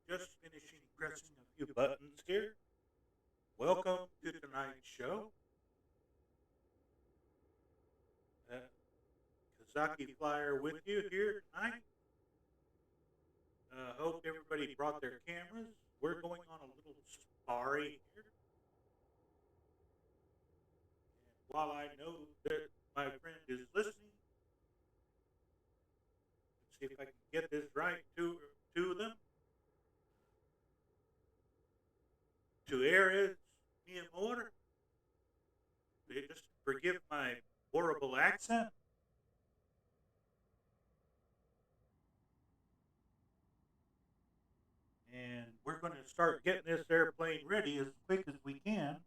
Just finishing pressing a few buttons here. Welcome to tonight's show. Kazaki Flyer with you here tonight. Hope everybody brought their cameras. We're going on a little safari here. And while I know that my friend is listening, let's see if I can get this right to them. To air it, mi amor. Just forgive my horrible accent. And we're going to start getting this airplane ready as quick as we can.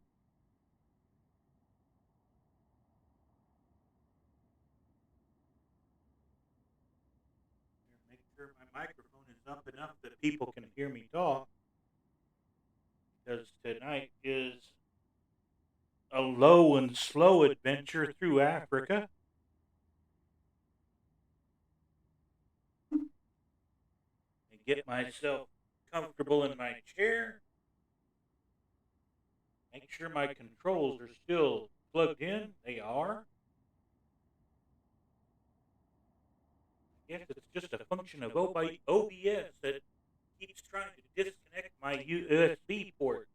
Make sure my microphone is up enough that people can hear me talk. Because tonight is a low and slow adventure through Africa. And get myself comfortable in my chair. Make sure my controls are still plugged in. They are. I guess it's just a function of OBS that keeps trying to disconnect my USB ports.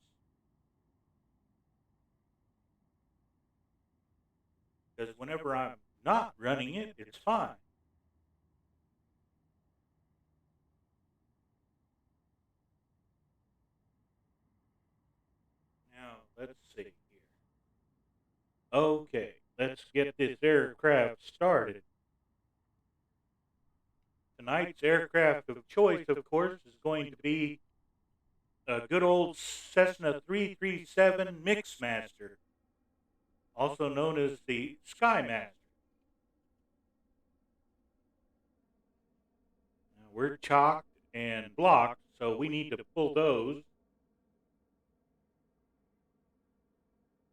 Because whenever I'm not running it, it's fine. Now, let's see here. Okay, let's get this aircraft started. Tonight's aircraft of choice, of course, is going to be a good old Cessna 337 Mixmaster, also known as the Skymaster. Now, we're chalked and blocked, so we need to pull those.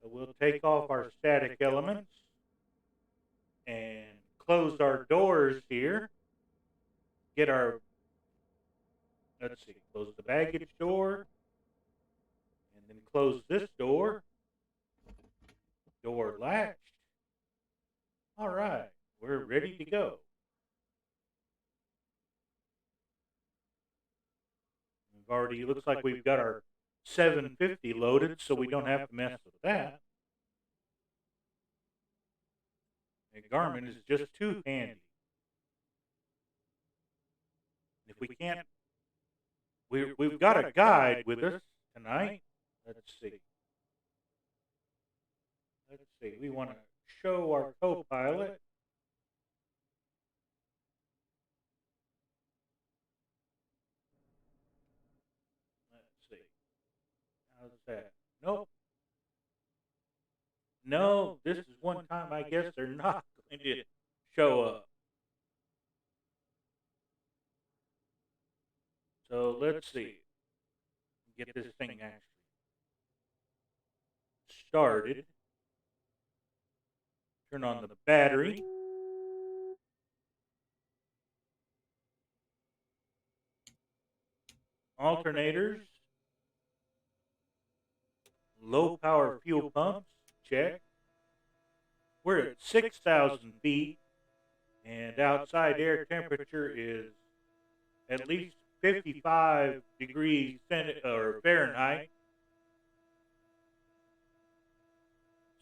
So we'll take off our static elements and close our doors here. Get our, let's see, close the baggage door, and then close this door. Door latched. All right, we're ready to go. We've already, looks like we've got our 750 loaded, so we don't have to mess with that. And Garmin is just too handy. If we can't, we've got a guide with us tonight. Let's see. We want to show our co-pilot. Let's see. How's that? Nope. No, this is one time I guess they're not going to show up. So let's see. Get this thing actually started. Turn on the battery. Alternators. Low power fuel pumps. Check. We're at 6,000 feet, and outside air temperature is at least 55 degrees Fahrenheit.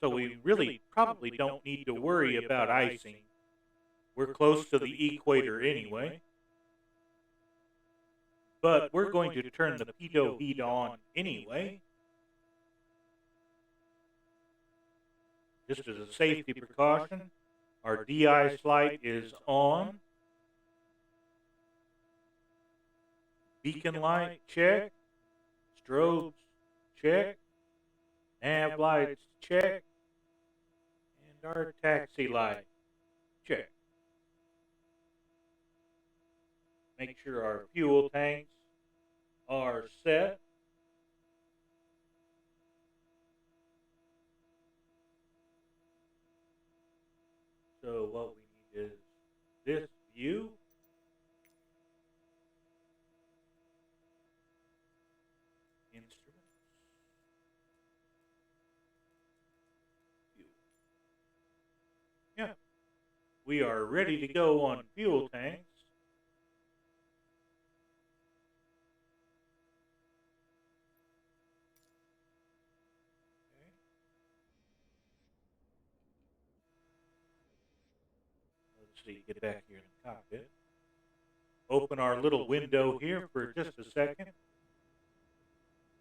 So we really probably don't need to worry about icing. We're close to the equator anyway. But we're going to turn the pitot heat on anyway, just as a safety precaution. Our de-ice light is on. Beacon light, check. Strobes, check. Nav lights, check. And our taxi light, check. Make sure our fuel tanks are set. So what we need is this view. Instruments. Fuel. Yeah. We are ready to go on fuel tanks. Let's see, get back here in the cockpit. Open our little window here for just a second.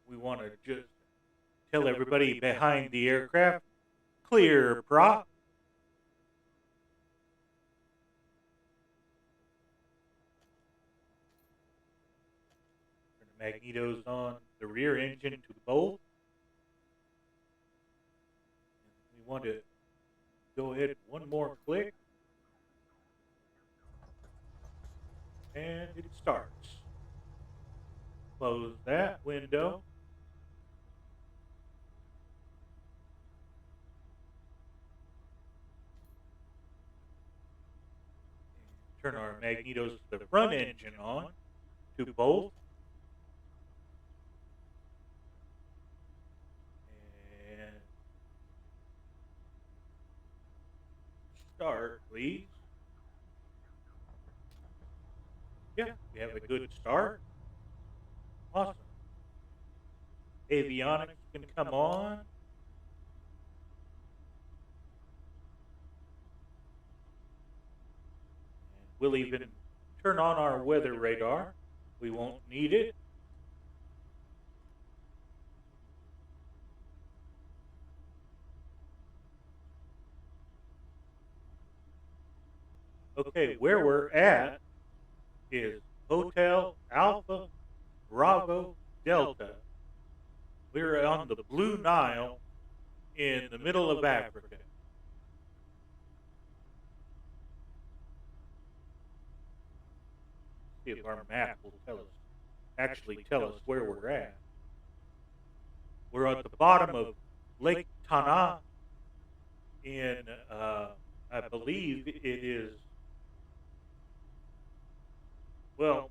We want to just tell everybody behind the aircraft, clear prop. Turn the magnetos on the rear engine to both. We want to go ahead one more click. And it starts. Close that window. Turn our magnetos to the front engine on to both. And start, please. Yeah, we have a good start. Awesome. Avionics can come on. And we'll even turn on our weather radar. We won't need it. Okay, where we're at is Hotel Alpha Bravo Delta. We're on the Blue Nile in the middle of Africa. See if our map will actually tell us where we're at. We're at the bottom of Lake Tana in, I believe it is, well,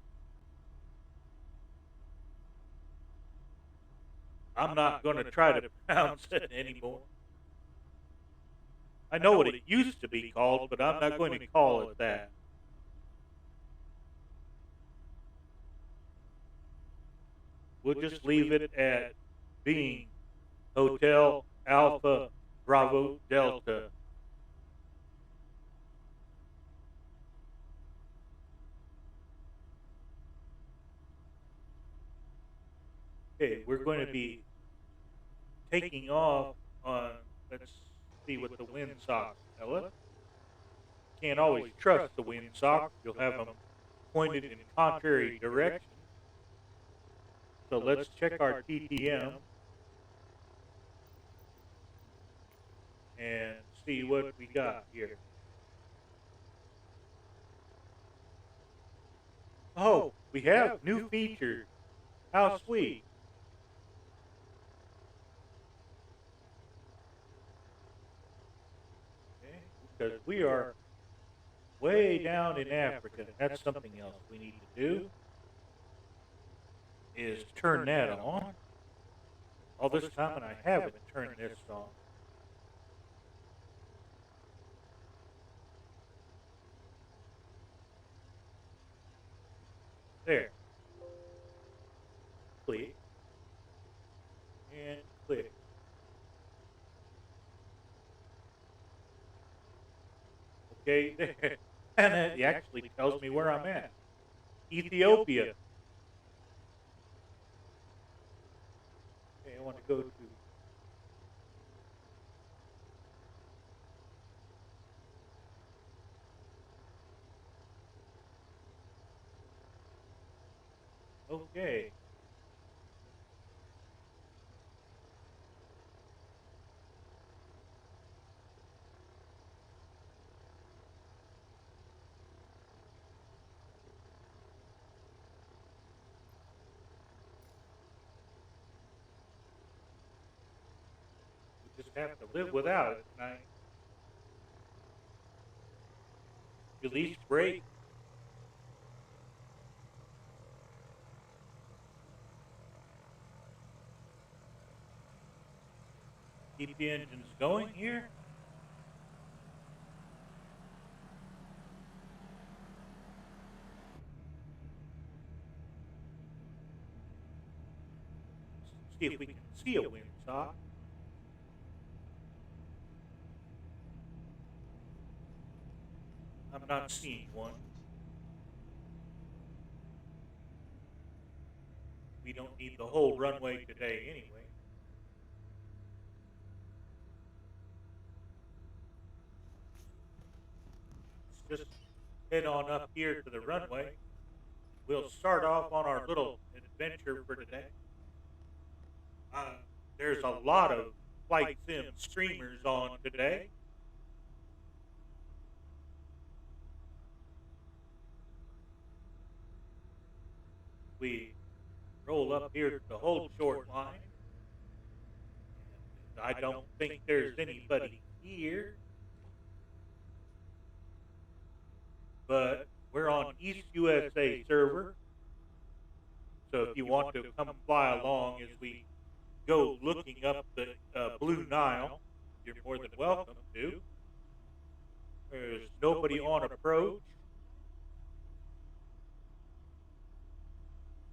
I'm not going to try to pronounce it anymore. I know what it used to be called, but I'm not going to call it that. We'll just leave it at being Hotel Alpha Bravo Delta. Okay, we're going to be taking off on, let's see what the windsocks tell us. Can't always trust the windsocks. You'll have them pointed in contrary directions. So let's check our TTM and see what we got here. Oh, we have new features. How sweet. Okay, because we are way down in Africa. That's something else we need to do, is turn that on. All this time and I haven't turned this on. There. Click. And click. Okay, there. And it actually tells me where I'm at. Ethiopia. Okay, I want to go to okay. We just have to live without it tonight. Release brake. Keep the engines going here. See if we can see a windsock. I'm not seeing one. We don't need the whole runway today anyway. Let's just head on up here to the runway. We'll start off on our little adventure for today. There's a lot of flight sim streamers on today. We roll up here to the hold short line. I don't think there's anybody here, but we're on East USA server. So if you want to come fly along as we go looking up the Blue Nile, you're more than welcome to. There's nobody on approach,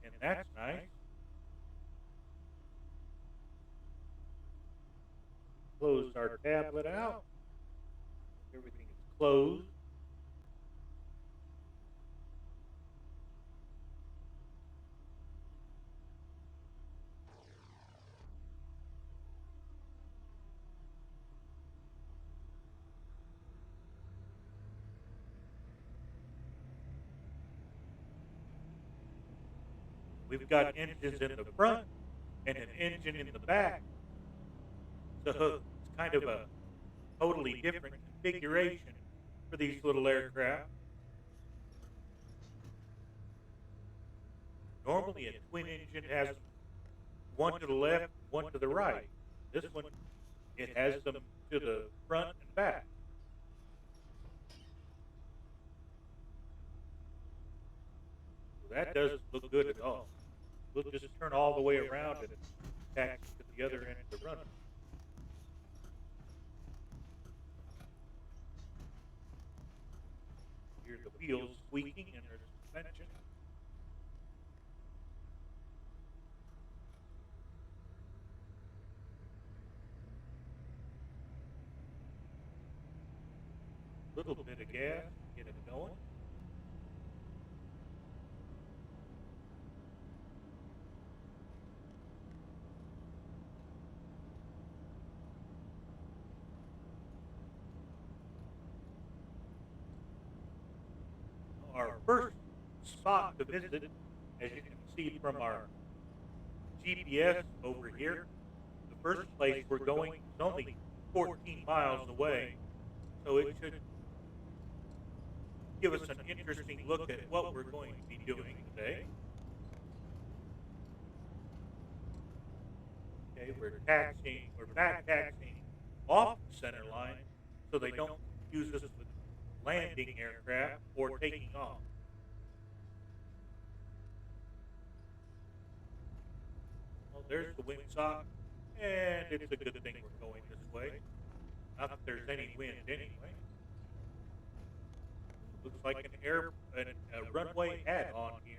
and that's nice. Closed our tablet out. Everything is closed. We've got engines in the front and an engine in the back. So it's kind of a totally different configuration for these little aircraft. Normally a twin engine has one to the left, one to the right. This one, it has them to the front and back. So that doesn't look good at all. We'll just turn all the way around and taxi to the other end of the runway. Hear the wheels squeaking and there's suspension. Little bit of gas, get it going. our first spot to visit, as you can see from our GPS over here, the first place we're going is only 14 miles away, so it should give us an interesting look at what we're going to be doing today. Okay, we're back taxiing off the center line so they don't use us with landing aircraft or taking off. Well, there's the windsock, and it's a good thing we're going this way. Not that there's any wind anyway. Looks like a runway ad on here.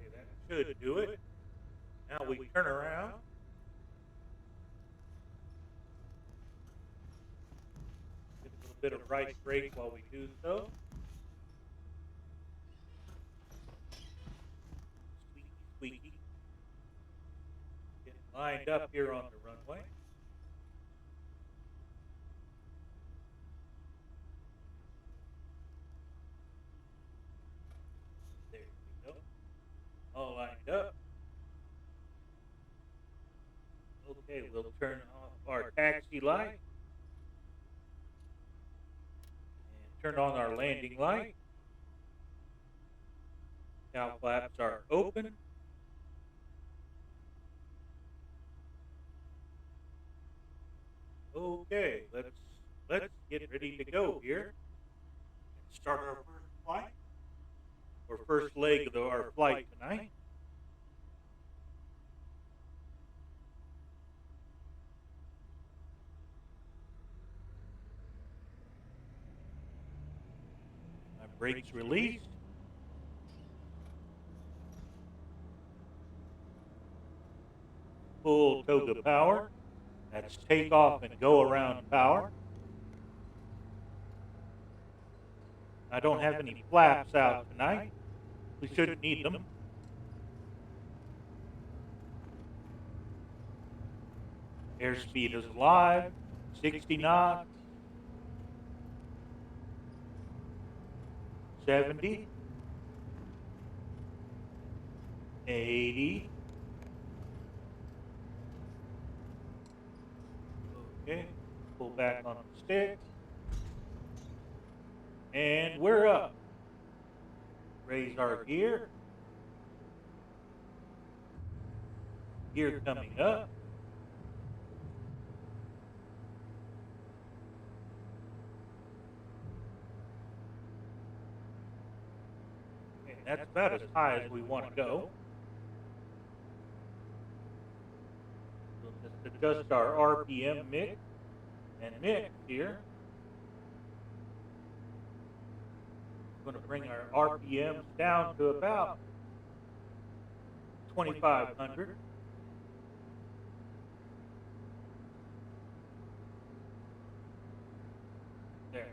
Okay, that should do it. Now we turn around. Get a little bit of right brake while we do so. Squeaky, squeaky. Getting lined up here on the runway. There we go. All lined up. Okay, we'll turn off our taxi light and turn on our landing light. Cow flaps are open. Okay, let's get ready to go here and start our first flight, or first leg of our flight tonight. My brakes released. Full toga power. That's take off and go around power. I don't have any flaps out tonight. We shouldn't need them. Airspeed is live, 60 knots, 70, 80. Okay, pull back on the stick. And we're up. Raise our gear. Gear coming up. And that's about as high as we want to go. We'll just adjust our RPM mix here. We're going to bring our RPMs down to about 2,500. There.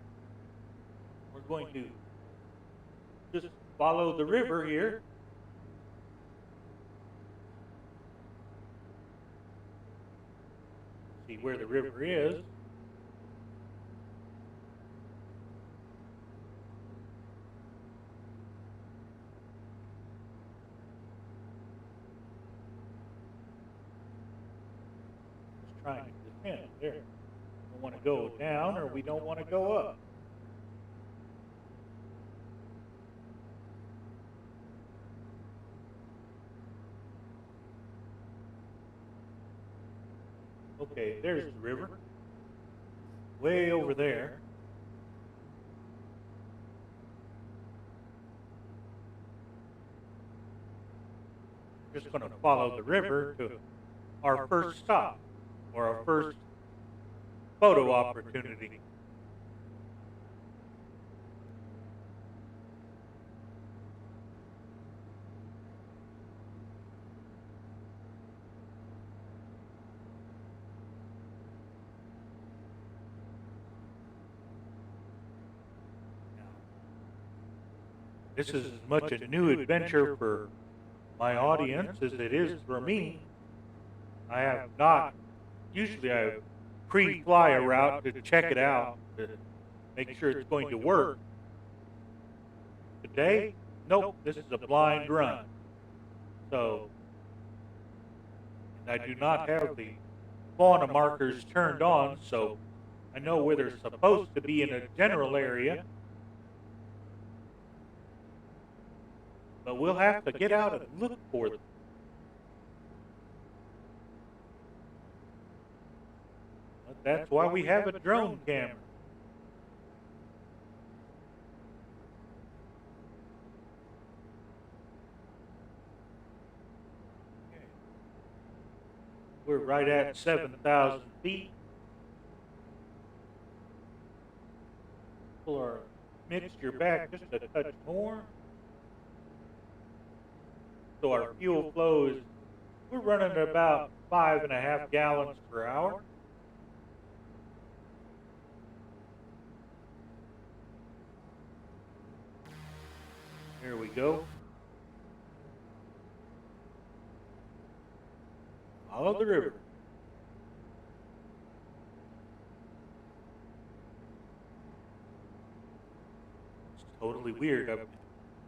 We're going to just follow the river here. See where the river is. Just trying to descend there. We don't want to go down, or we don't want to go up. Okay, there's the river. Way over there. Just going to follow the river to our first stop, or our first photo opportunity. This is as much a new adventure for my audience as it is for me. I have not, usually I pre-fly a route to check it out, to make sure it's going to work. Today, nope, this is a blind run. So, and I do not have the fauna markers turned on, so I know where they're supposed to be in a general area. But we'll have to get out and look for them. But that's why we have a drone camera. Okay. We're right at 7,000 feet. Pull our mixture back just a touch more. So our fuel flow is, we're running at about 5.5 gallons per hour. There we go. Follow the river. It's totally weird. I'm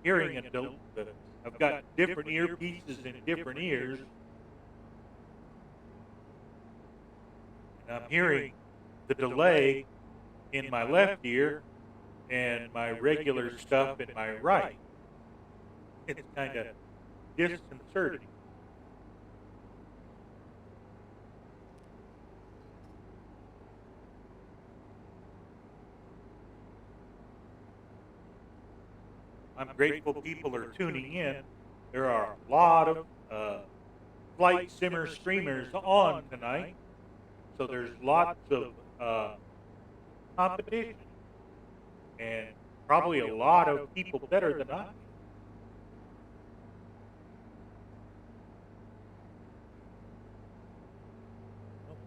hearing it, but I've got different earpieces in different ears. And I'm hearing the delay in my left ear and my regular stuff in my right. It's kind of disconcerting. I'm grateful people are tuning in. There are a lot of flight simmer streamers on tonight, so there's lots of competition, and probably a lot of people better than I.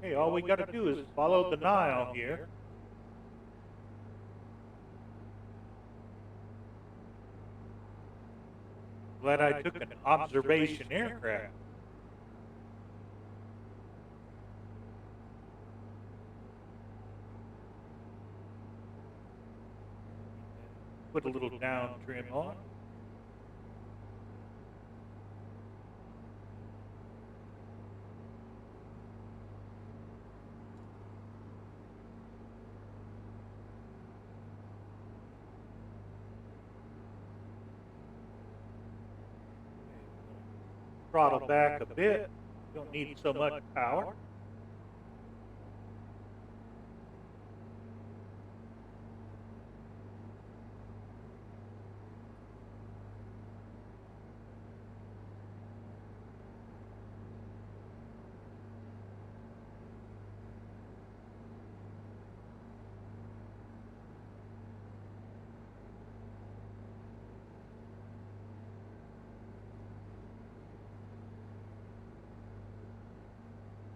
Okay, all we got to do is follow the Nile here. Glad I took an observation aircraft. Put a little down trim on. Throttle back a bit. Don't need so much power.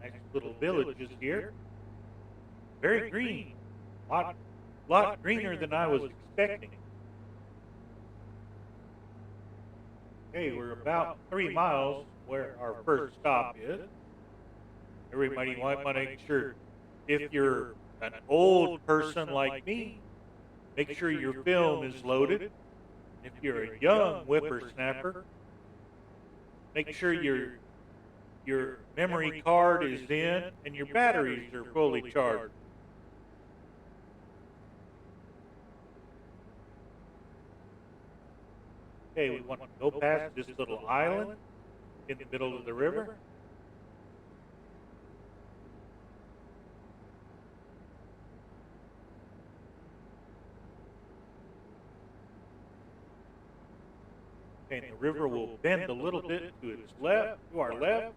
Nice little villages here. Very green. Lot greener than I was expecting. Okay, we're about 3 miles where our first stop is. Everybody might want to make sure, if you're an old person like me, make sure your film is loaded. If you're a young whippersnapper, make sure your memory card is in and your batteries are fully charged. Okay, we want to go past this little island in the middle of the river. Okay, and the river will bend a little bit to its left, to our left.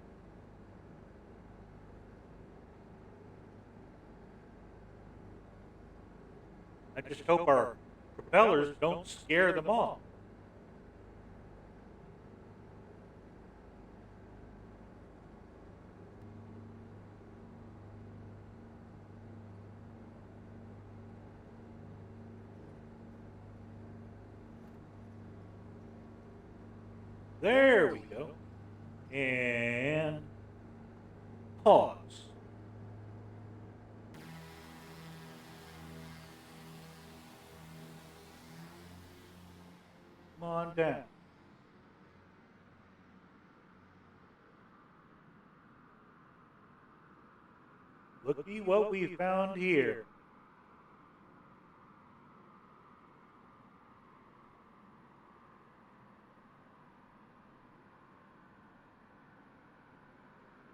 I just hope our propellers don't scare them off. There we go. And pause. Come on down. Looky what we found here.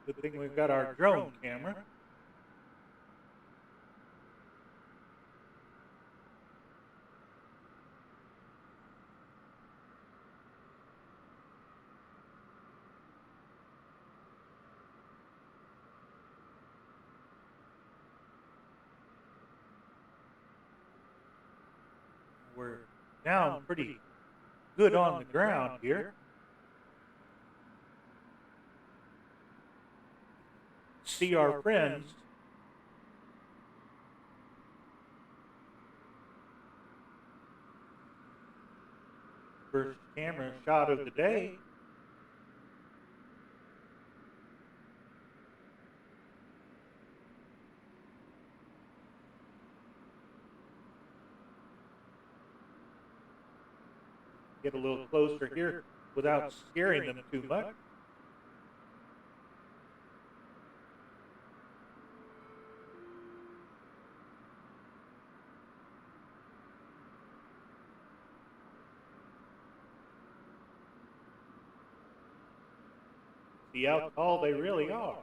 Good thing we've got our drone camera. We're down pretty good on the ground here. See our friends. First camera shot of the day. Get a little closer here without scaring them too much. See how tall they really are.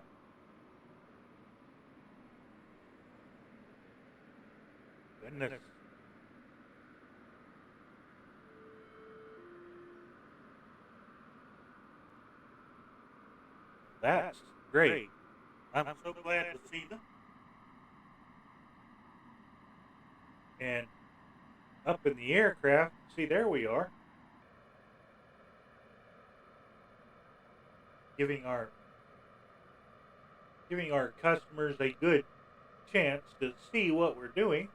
Goodness. That's great. I'm so glad to see them. And up in the aircraft, see, there we are. Giving our customers a good chance to see what we're doing.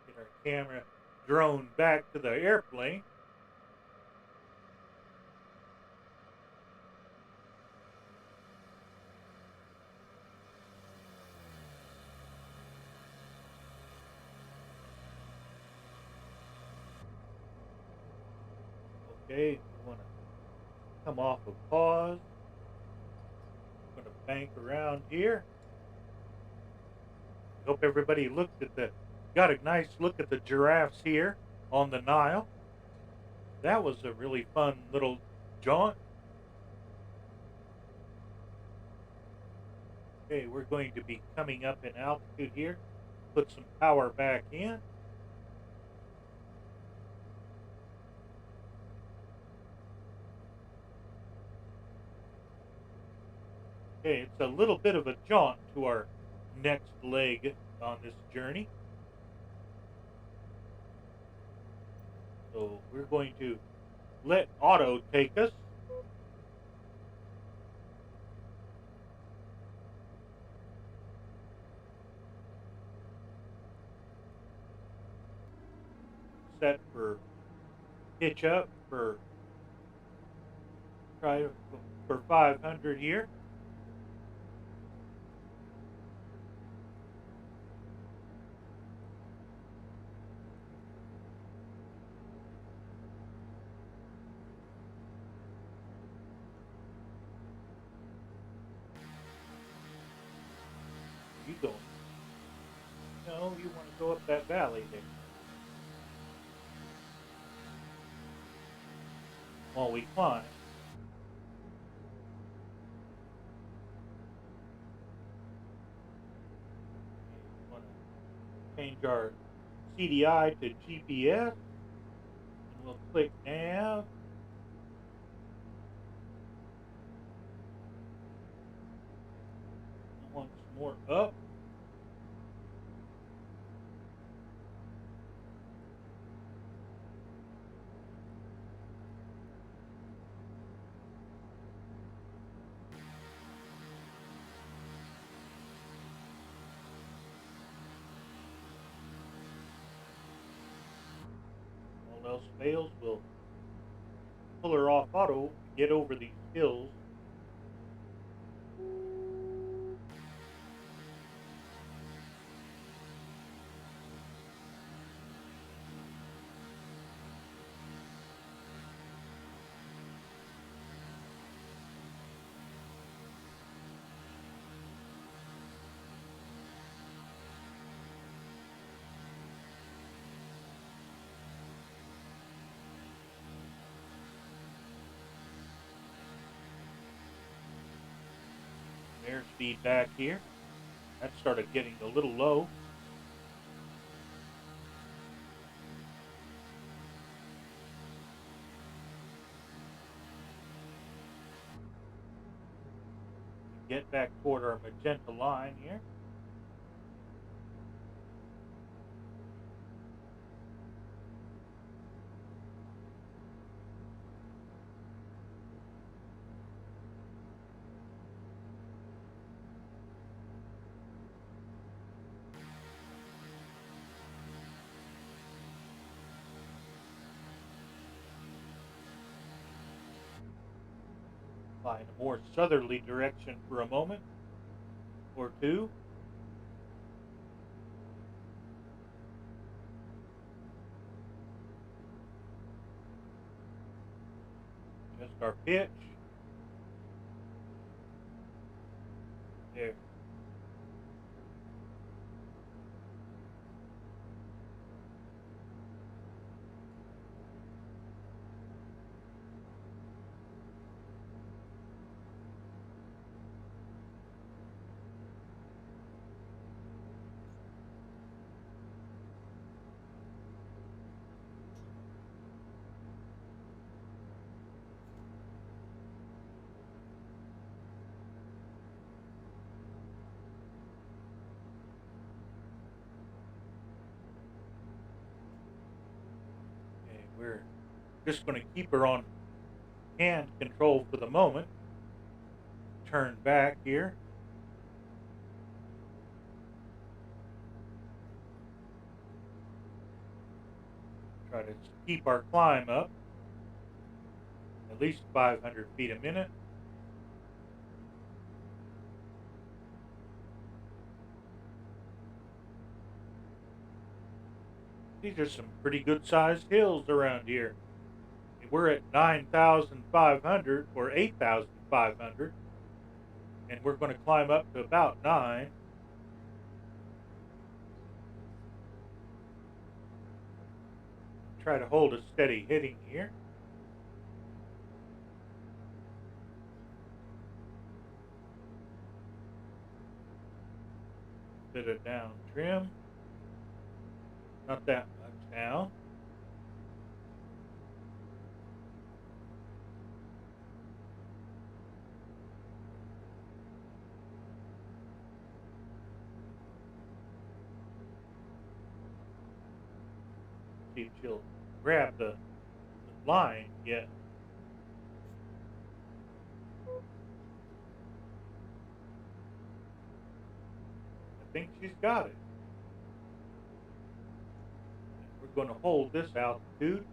Get our camera drone back to the airplane. Okay, we want to come off of pause. I'm going to bank around here. Hope everybody got a nice look at the giraffes here on the Nile. That was a really fun little jaunt. Okay, we're going to be coming up in altitude here. Put some power back in. Okay, it's a little bit of a jaunt to our next leg on this journey. So we're going to let auto take us. Set for pitch up for 500 here. You going? No, you want to go up that valley there. While we climb. We want to change our CDI to GPS. And we'll click nav. Once more up. else fails, we'll pull her off auto to get over these hills. Airspeed back here. That started getting a little low. Get back toward our magenta line here. Fly in a more southerly direction for a moment or two. Just our pitch. There. We're just going to keep her on hand control for the moment. Turn back here. Try to keep our climb up. At least 500 feet a minute. These are some pretty good sized hills around here. We're at 9,500 or 8,500, and we're going to climb up to about 9. Try to hold a steady heading here. Bit of down trim. Not that much down. See if she'll grab the line yet. I think she's got it. We're going to hold this altitude.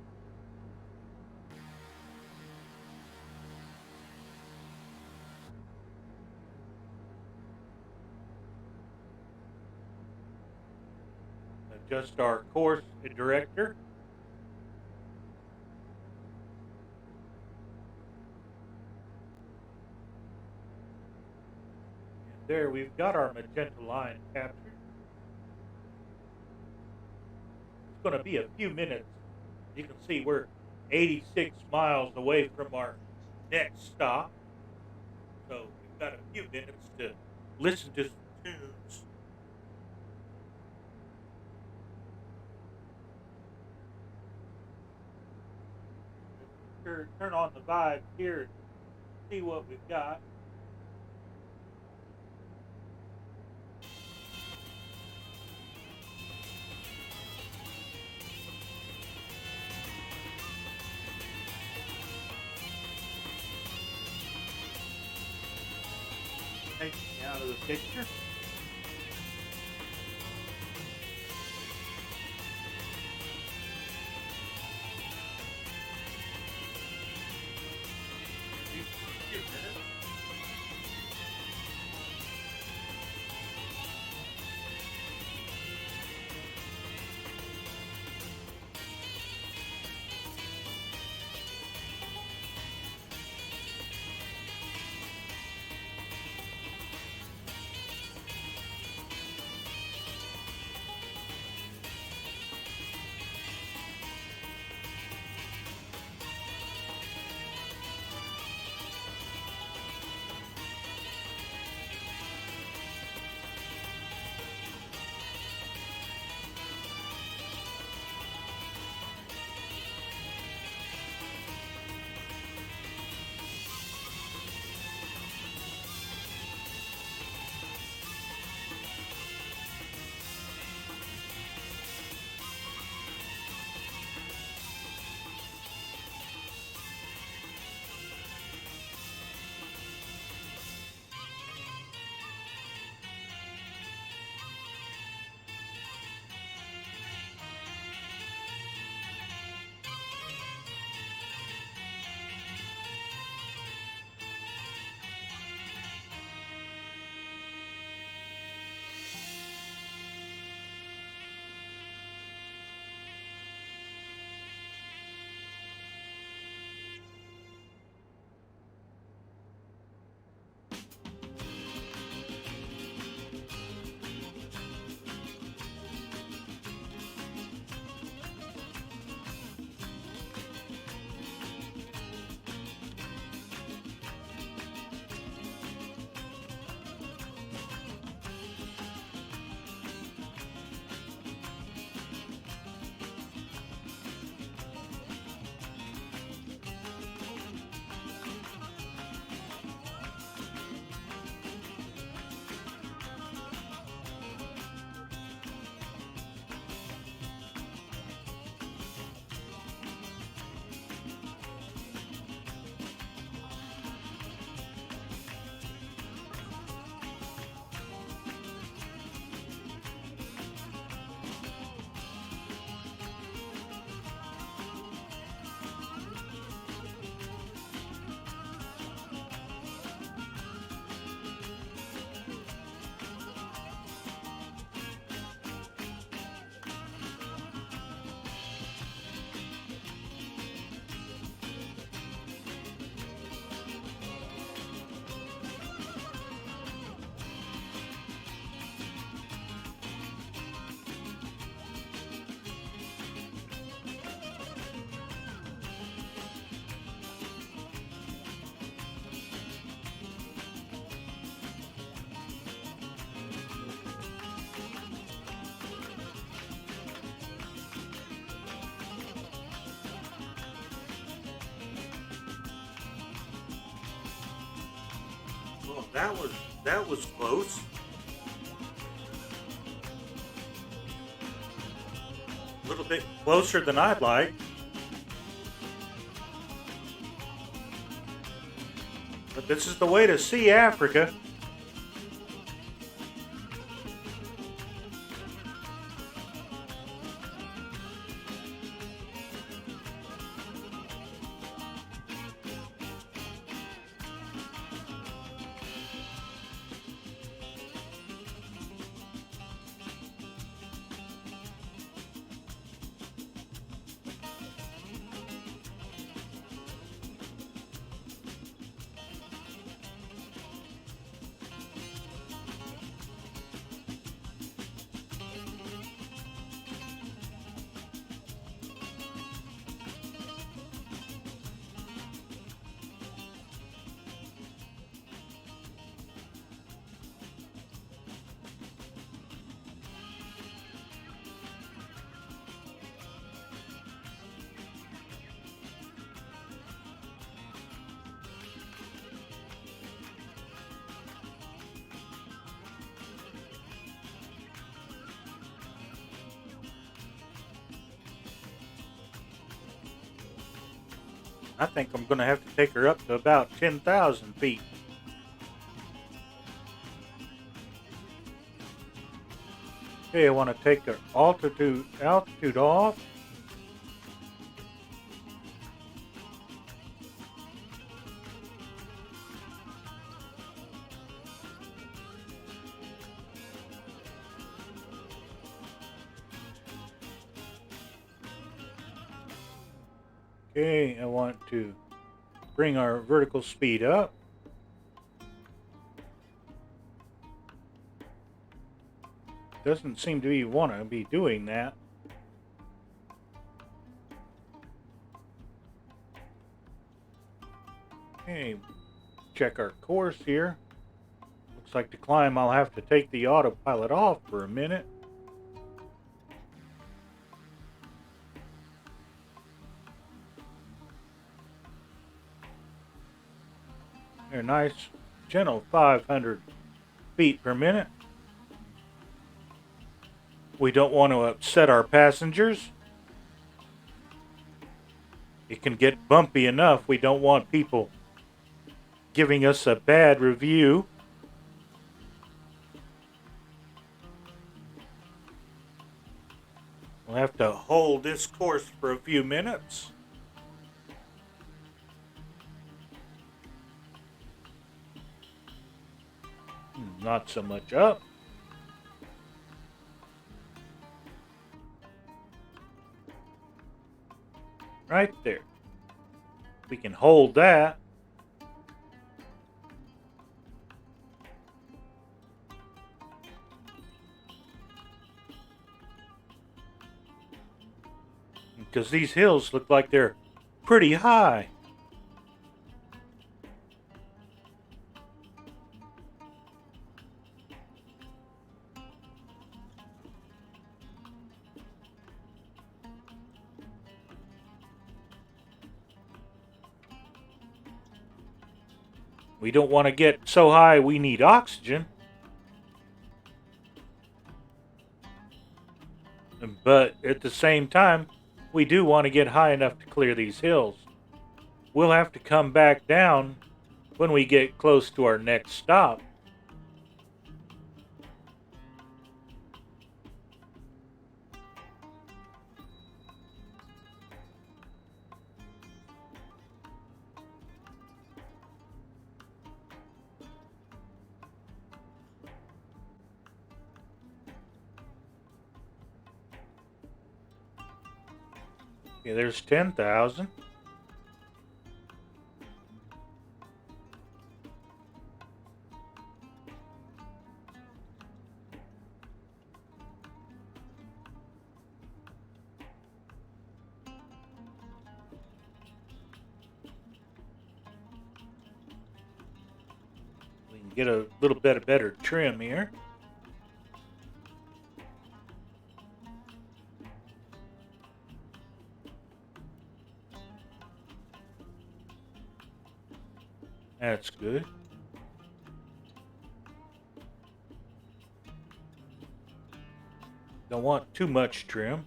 Adjust our course director. And there we've got our magenta line captured. It's going to be a few minutes. You can see we're 86 miles away from our next stop. So we've got a few minutes to listen to some tunes. Turn on the vibe here and see what we've got. Take me out of the picture. That was close. A little bit closer than I'd like. But this is the way to see Africa. I think I'm going to have to take her up to about 10,000 feet. Okay, I want to take the altitude off. Okay, I want to bring our vertical speed up. Doesn't seem to want to be doing that. Okay, check our course here. Looks like to climb I'll have to take the autopilot off for a minute. They're nice, gentle 500 feet per minute. We don't want to upset our passengers. It can get bumpy enough. We don't want people giving us a bad review. We'll have to hold this course for a few minutes. Not so much up. Right there. We can hold that. Because these hills look like they're pretty high. We don't want to get so high we need oxygen. But at the same time, we do want to get high enough to clear these hills. We'll have to come back down when we get close to our next stop. Okay, there's 10,000. We can get a little bit of better trim here. That's good. Don't want too much trim.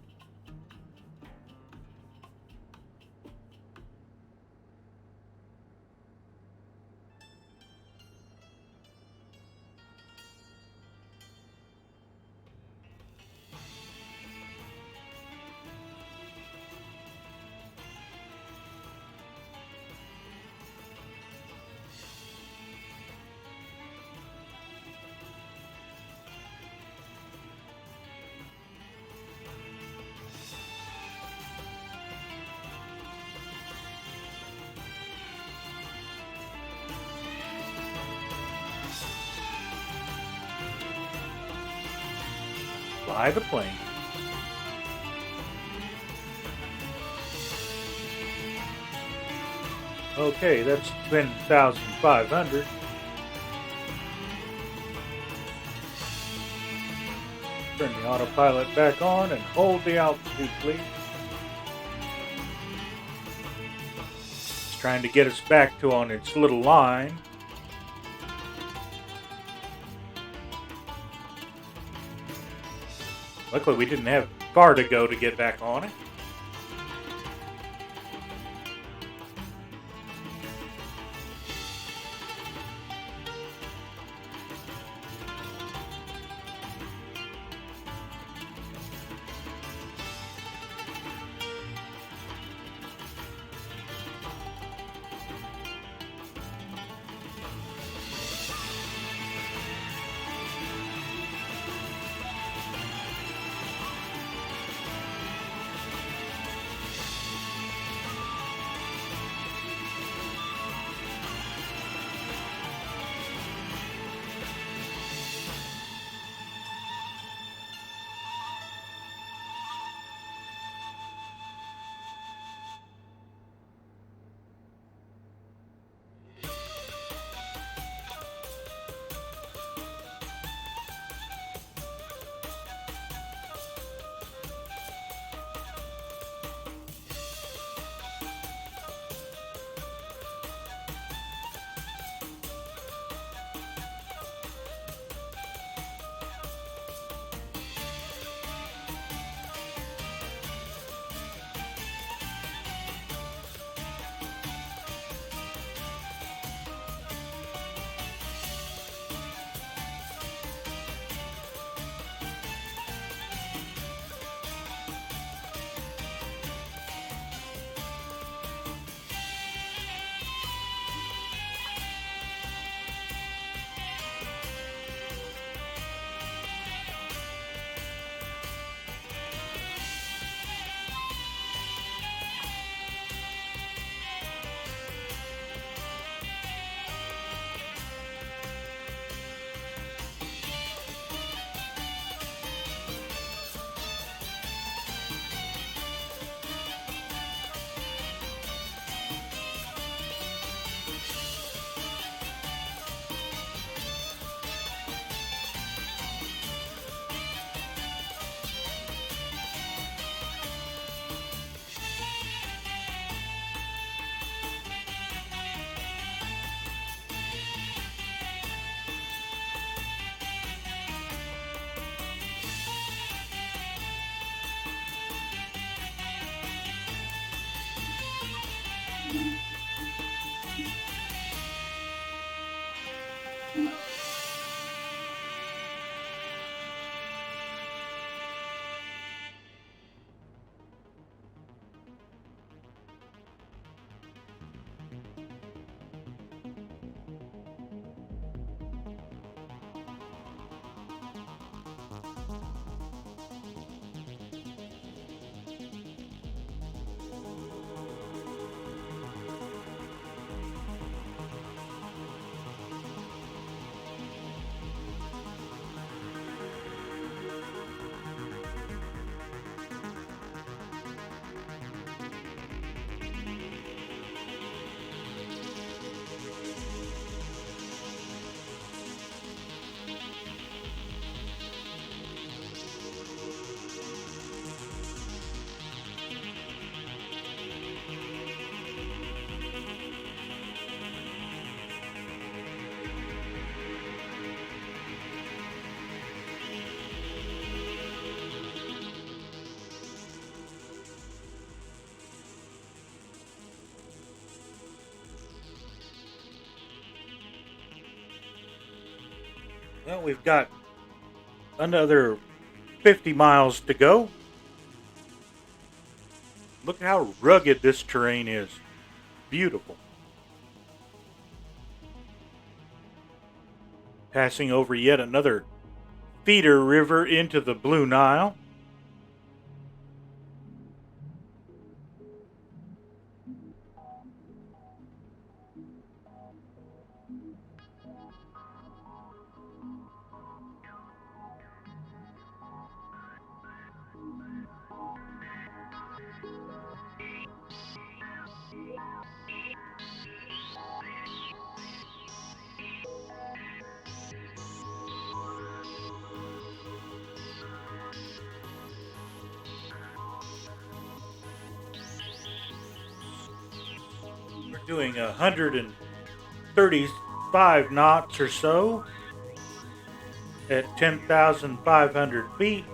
Fly the plane. Okay, that's 10,500. Turn the autopilot back on and hold the altitude, please. It's trying to get us back to on its little line. Luckily, we didn't have far to go to get back on it. Well, we've got another 50 miles to go. Look how rugged this terrain is. Beautiful. Passing over yet another feeder river into the Blue Nile. We're doing 135 knots or so at 10,500 feet.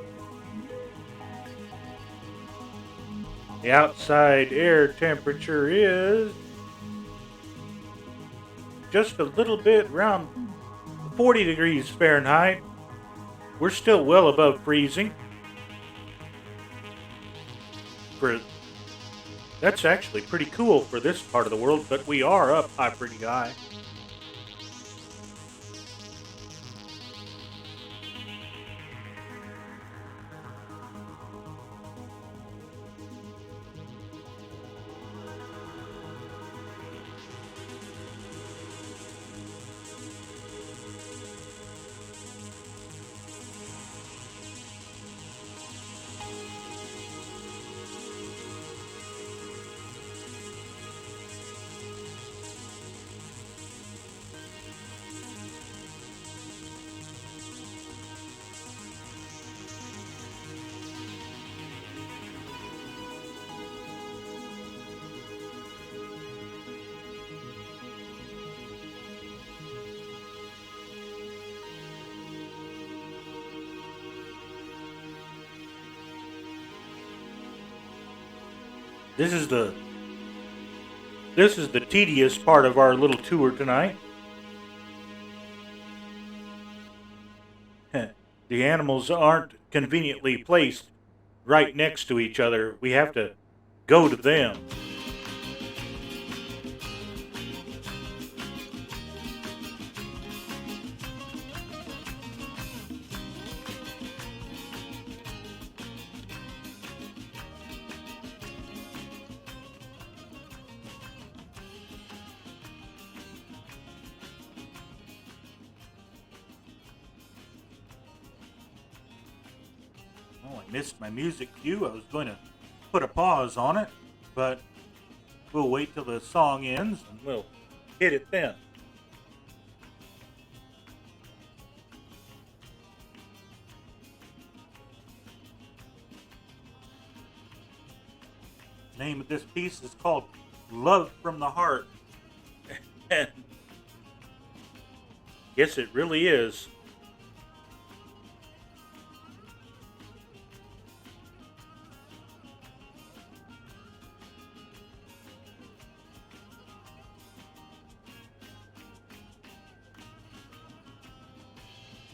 The outside air temperature is just a little bit around 40 degrees Fahrenheit. We're still well above freezing. That's actually pretty cool for this part of the world, but we are up pretty high. This is the tedious part of our little tour tonight. The animals aren't conveniently placed right next to each other. We have to go to them. Oh, I missed my music cue. I was going to put a pause on it, but we'll wait till the song ends and we'll hit it then. The name of this piece is called Love from the Heart. And yes, it really is.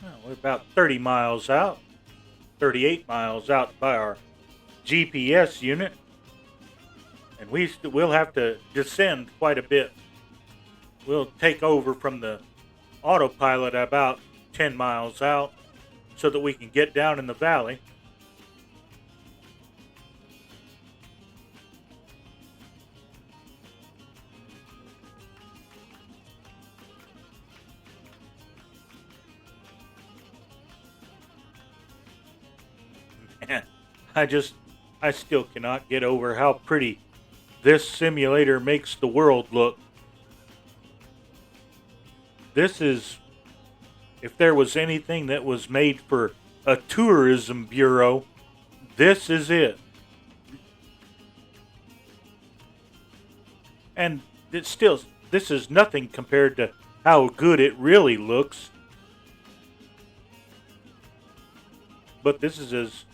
Well, we're about 30 miles out, 38 miles out by our GPS unit, and we'll have to descend quite a bit. We'll take over from the autopilot about 10 miles out so that we can get down in the valley. Man, I still cannot get over how pretty this simulator makes the world look. This is, if there was anything that was made for a tourism bureau, this is it. And this is nothing compared to how good it really looks. But this is as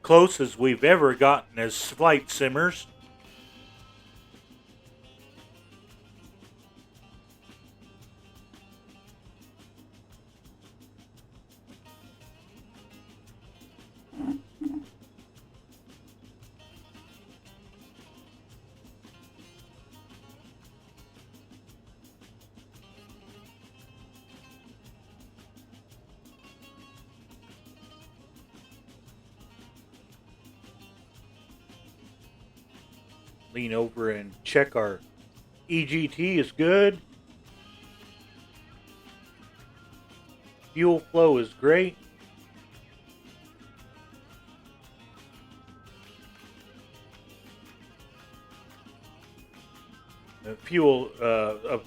close as we've ever gotten as flight simmers. lean over and check our EGT is good. Fuel flow is great. The fuel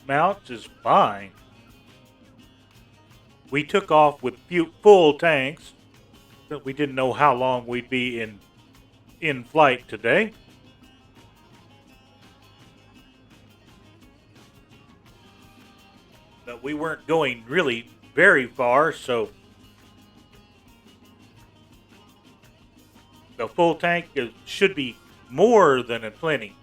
amount is fine. We took off with full tanks, but we didn't know how long we'd be in flight today. But we weren't going really very far, so the full tank should be more than a plenty.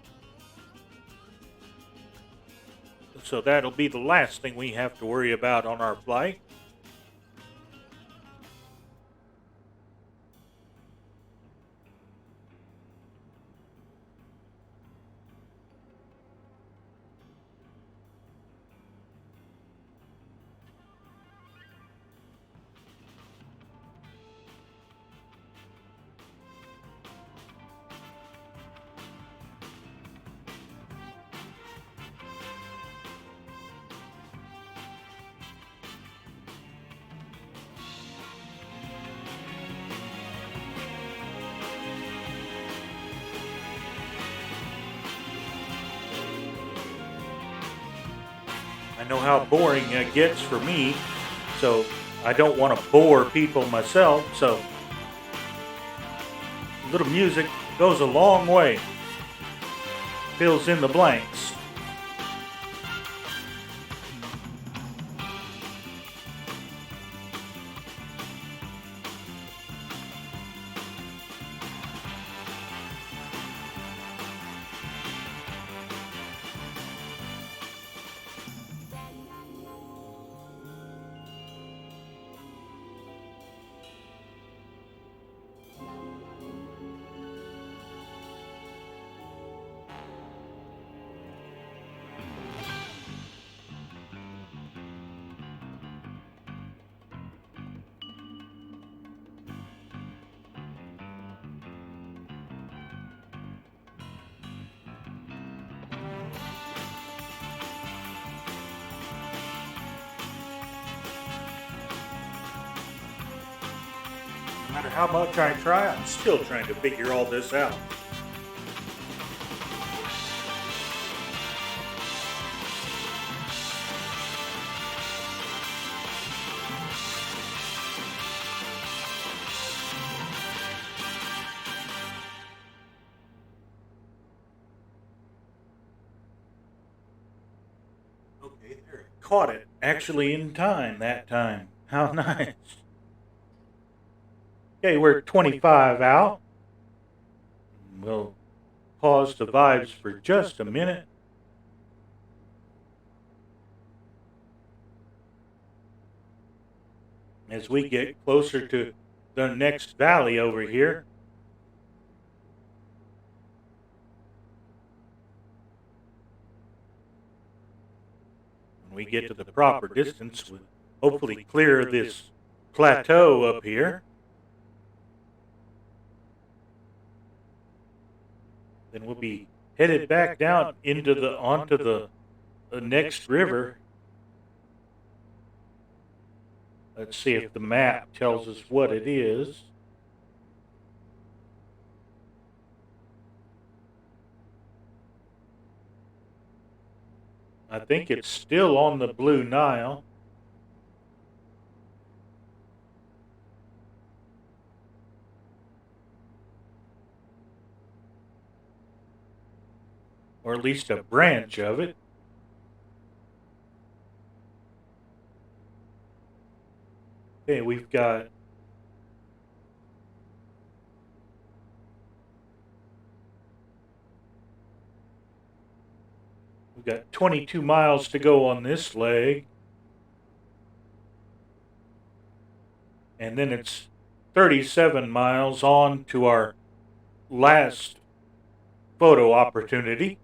So that'll be the last thing we have to worry about on our flight. I know how boring it gets for me, so I don't want to bore people myself, so a little music goes a long way. Fills in the blanks. No matter how much I try, I'm still trying to figure all this out. Okay, there. Caught it. Actually in time that time. How nice. Okay, we're 25 out. We'll pause the vibes for just a minute. As we get closer to the next valley over here. When we get to the proper distance, we'll hopefully clear this plateau up here. Then we'll be headed back down onto the next river. Let's see if the map tells us what it is. I think it's still on the Blue Nile. Or at least a branch of it. Okay, we've got We've got 22 miles to go on this leg. And then it's 37 miles on to our last photo opportunity.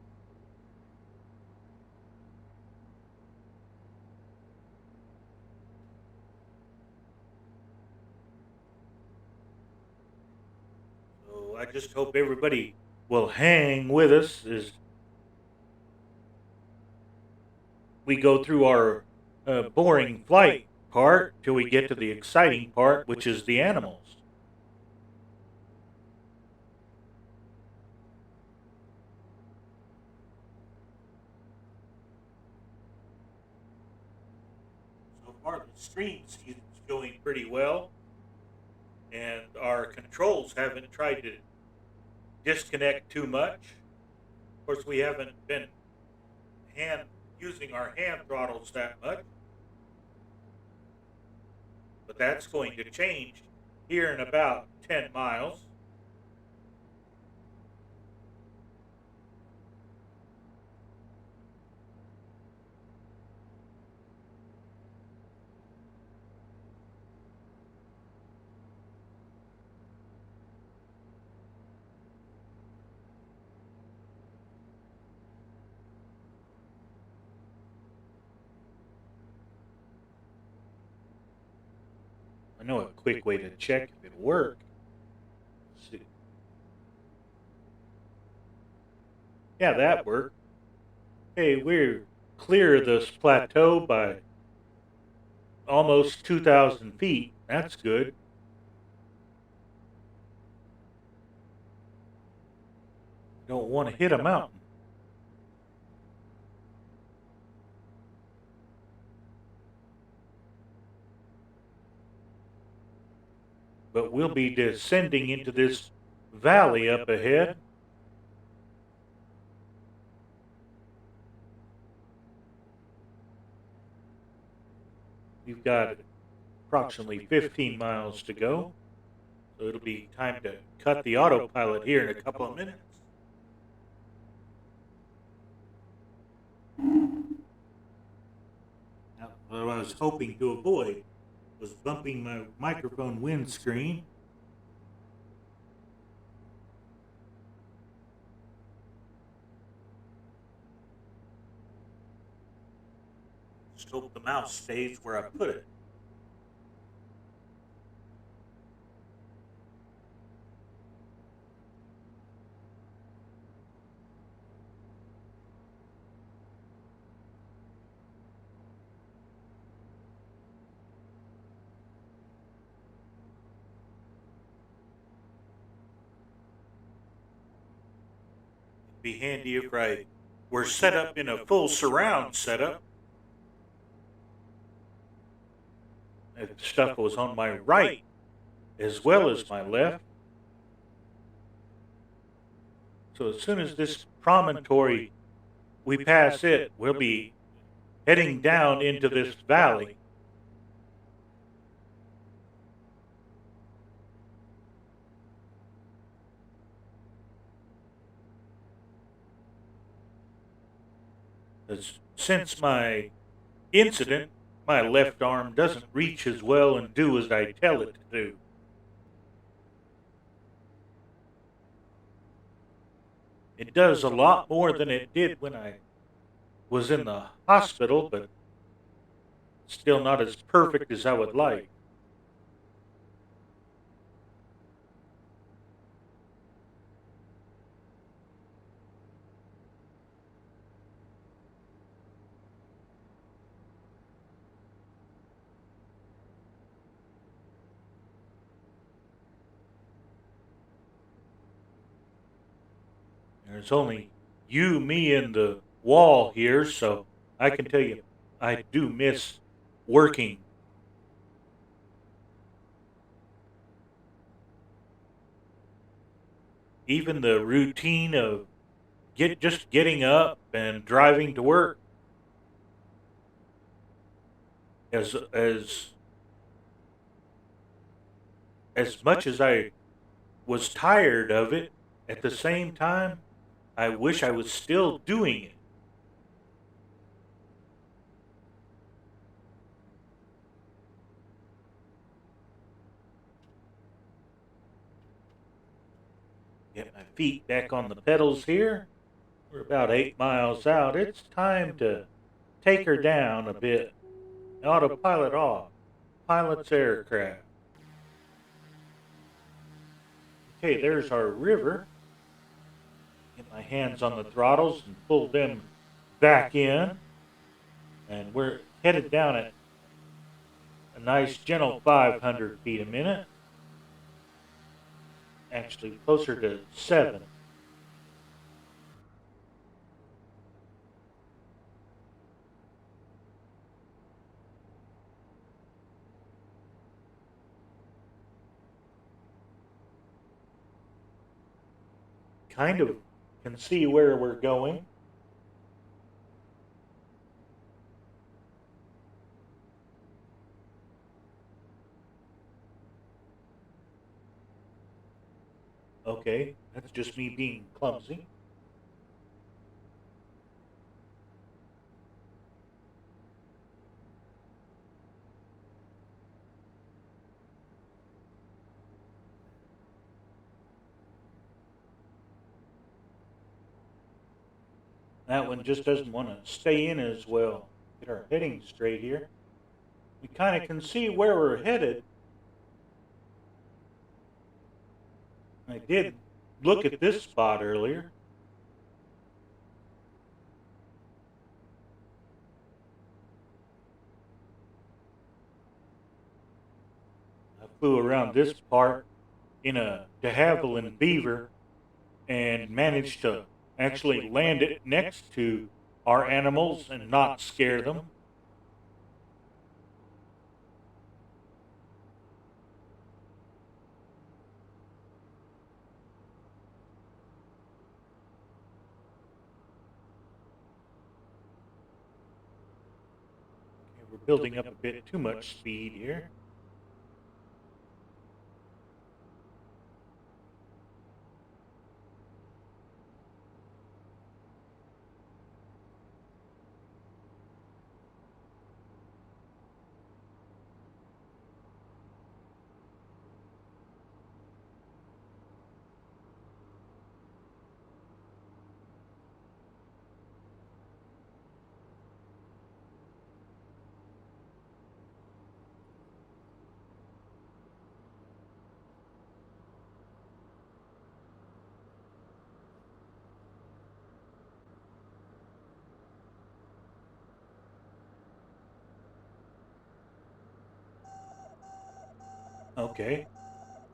So I just hope everybody will hang with us as we go through our boring flight part till we get to the exciting part, which is the animals. So far, the stream is going pretty well, and our controls haven't tried to disconnect too much. Of course, we haven't been using our hand throttles that much, but that's going to change here in about 10 miles. I know a quick way to check if it'll work. Let's see. Yeah, that worked. Hey, we're clear of this plateau by almost 2,000 feet. That's good. Don't want to hit a mountain. But we'll be descending into this valley up ahead. We've got approximately 15 miles to go, so it'll be time to cut the autopilot here in a couple of minutes. Now, what I was hoping to avoid was bumping my microphone windscreen. Just hope the mouse stays where I put it. Be handy if we're set up in a full surround setup. If stuff was on my right as well as my left. So as soon as this promontory, we pass it, we'll be heading down into this valley. Since my incident, my left arm doesn't reach as well and do as I tell it to do. It does a lot more than it did when I was in the hospital, but still not as perfect as I would like. There's only you, me, and the wall here, so I can tell you I do miss working. Even the routine of just getting up and driving to work. As much as I was tired of it, at the same time, I wish I was still doing it. Get my feet back on the pedals here. We're about 8 miles out. It's time to take her down a bit. Autopilot off. Pilot's aircraft. Okay, there's our river. Get my hands on the throttles and pull them back in. And we're headed down at a nice gentle 500 feet a minute. Actually, closer to 7. Kind of can see where we're going. Okay, that's just me being clumsy. That one just doesn't want to stay in as well. Get our heading straight here. We kind of can see where we're headed. I did look at this spot earlier. I flew around this part in a de Havilland Beaver and managed to actually land it next to our animals and not scare them. Okay, we're building up a bit too much speed here. Okay,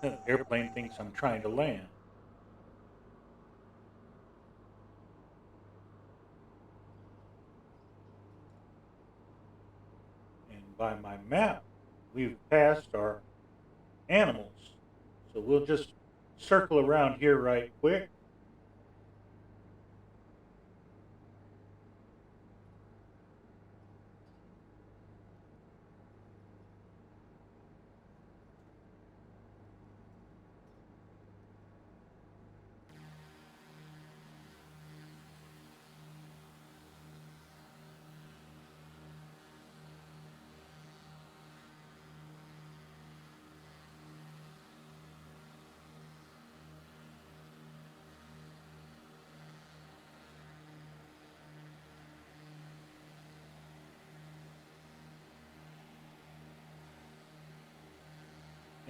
the airplane thinks I'm trying to land. And by my map, we've passed our animals. So we'll just circle around here right quick.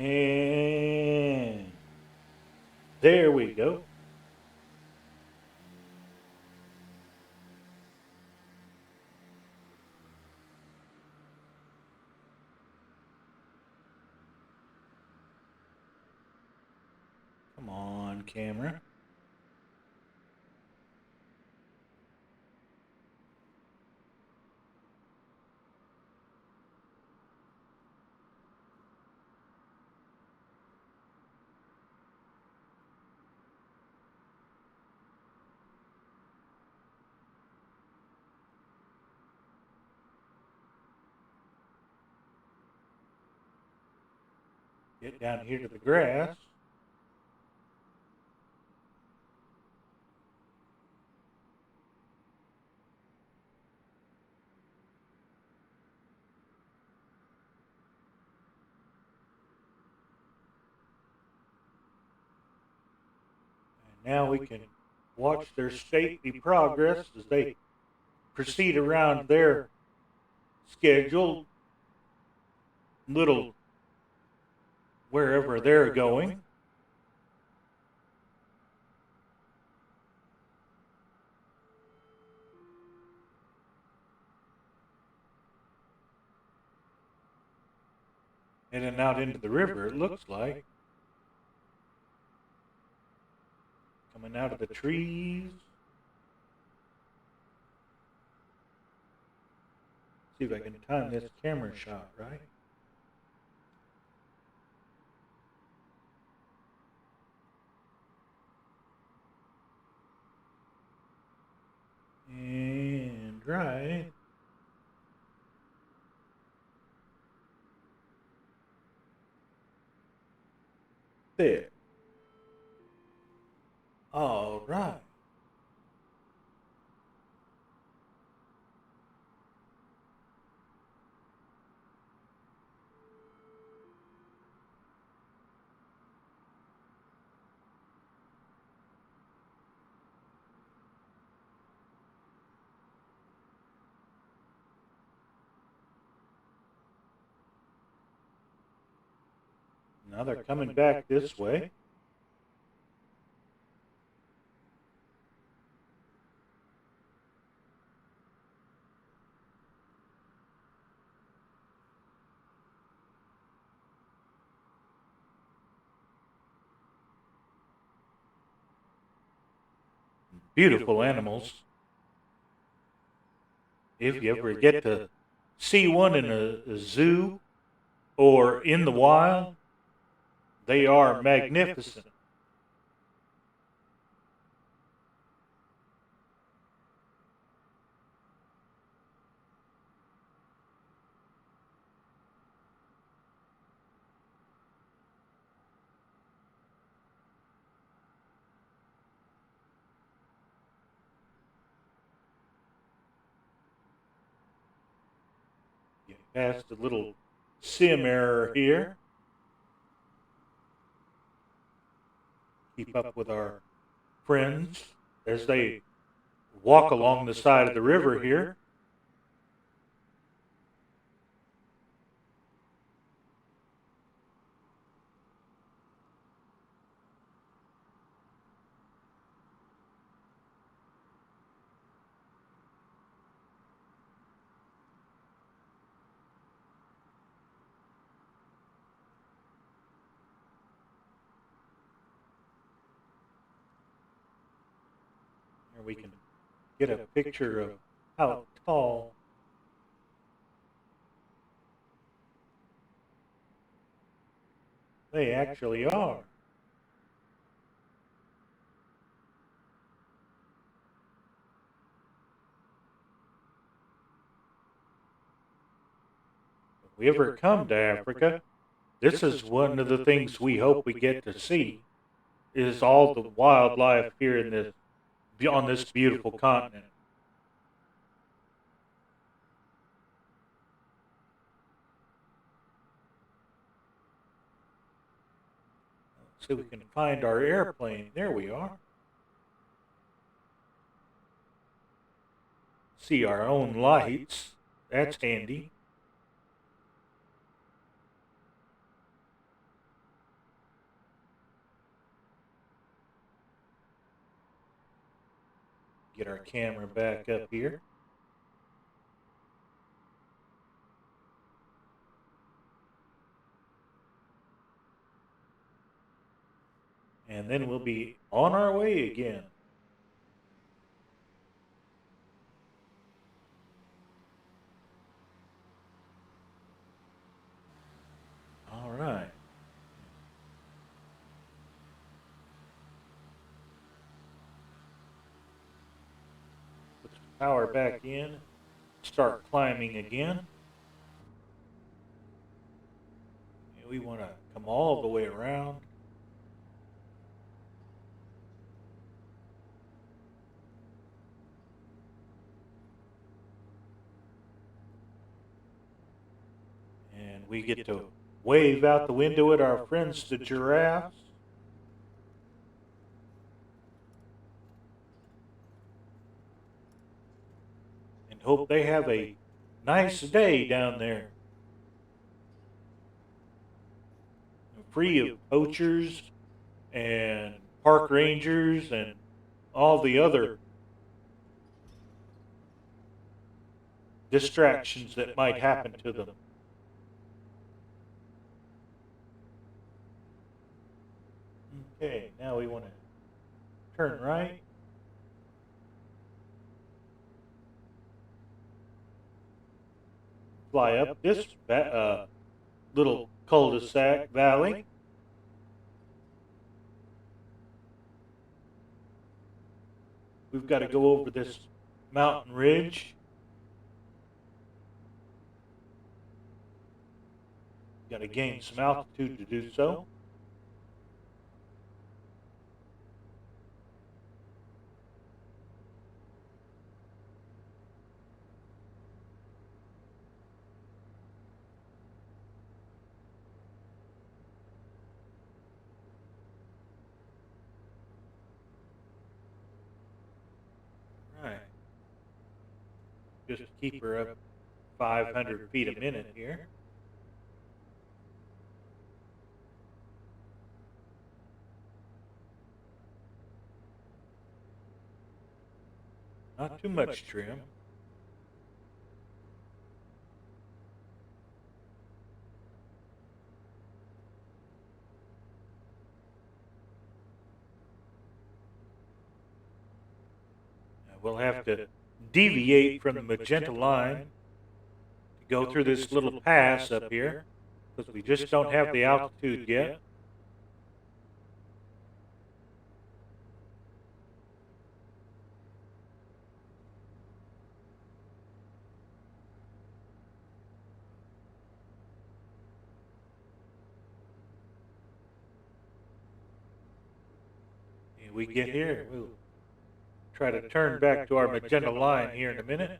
And there we go. Come on, camera. Get down here to the grass. And now we can watch their stately progress as they proceed around their scheduled little wherever they're going. Heading out into the river, it looks like. Coming out of the trees. See if I can time this camera shot right. And right there. All right. Now they're coming back this way. Beautiful animals. If you ever get to see one in a zoo or in the wild, they are magnificent. You passed a little sim error here. Keep up with our friends as they walk along the side of the river here. Here we can get a picture of how tall they actually are. If we ever come to Africa, this is one of the things we hope we get to see, is all the wildlife here in this on this beautiful continent. Let's see if we can find our airplane. There we are. See our own lights. That's handy. Get our camera back up here. And then we'll be on our way again. All right. Put the power back in. Start climbing again. We want to come all the way around. And we get to wave out the window at our friends, the giraffes. And hope they have a nice day down there. Free of poachers and park rangers and all the other distractions that might happen to them. Okay, now we want to turn right. Fly up this little cul-de-sac valley. We've got to go over this mountain ridge. Got to gain some altitude to do so. Right. Just keep her up 500 feet a minute here. Not too much trim. We'll have to deviate from the magenta line to go through this little pass up here because we just don't have the altitude yet. And we get here, we'll try to turn back to our magenta line here in a minute.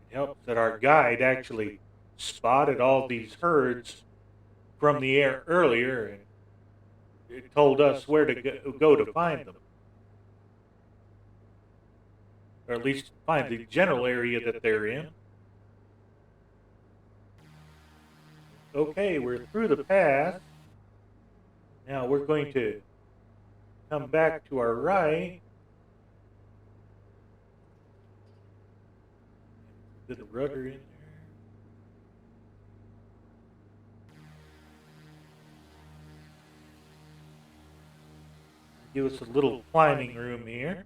It helps that our guide actually spotted all these herds from the air earlier, and it told us where to go to find them. Or at least find the general area that they're in. Okay, we're through the pass. Now we're going to come back to our right. Put the rudder in there. Give us a little climbing room here.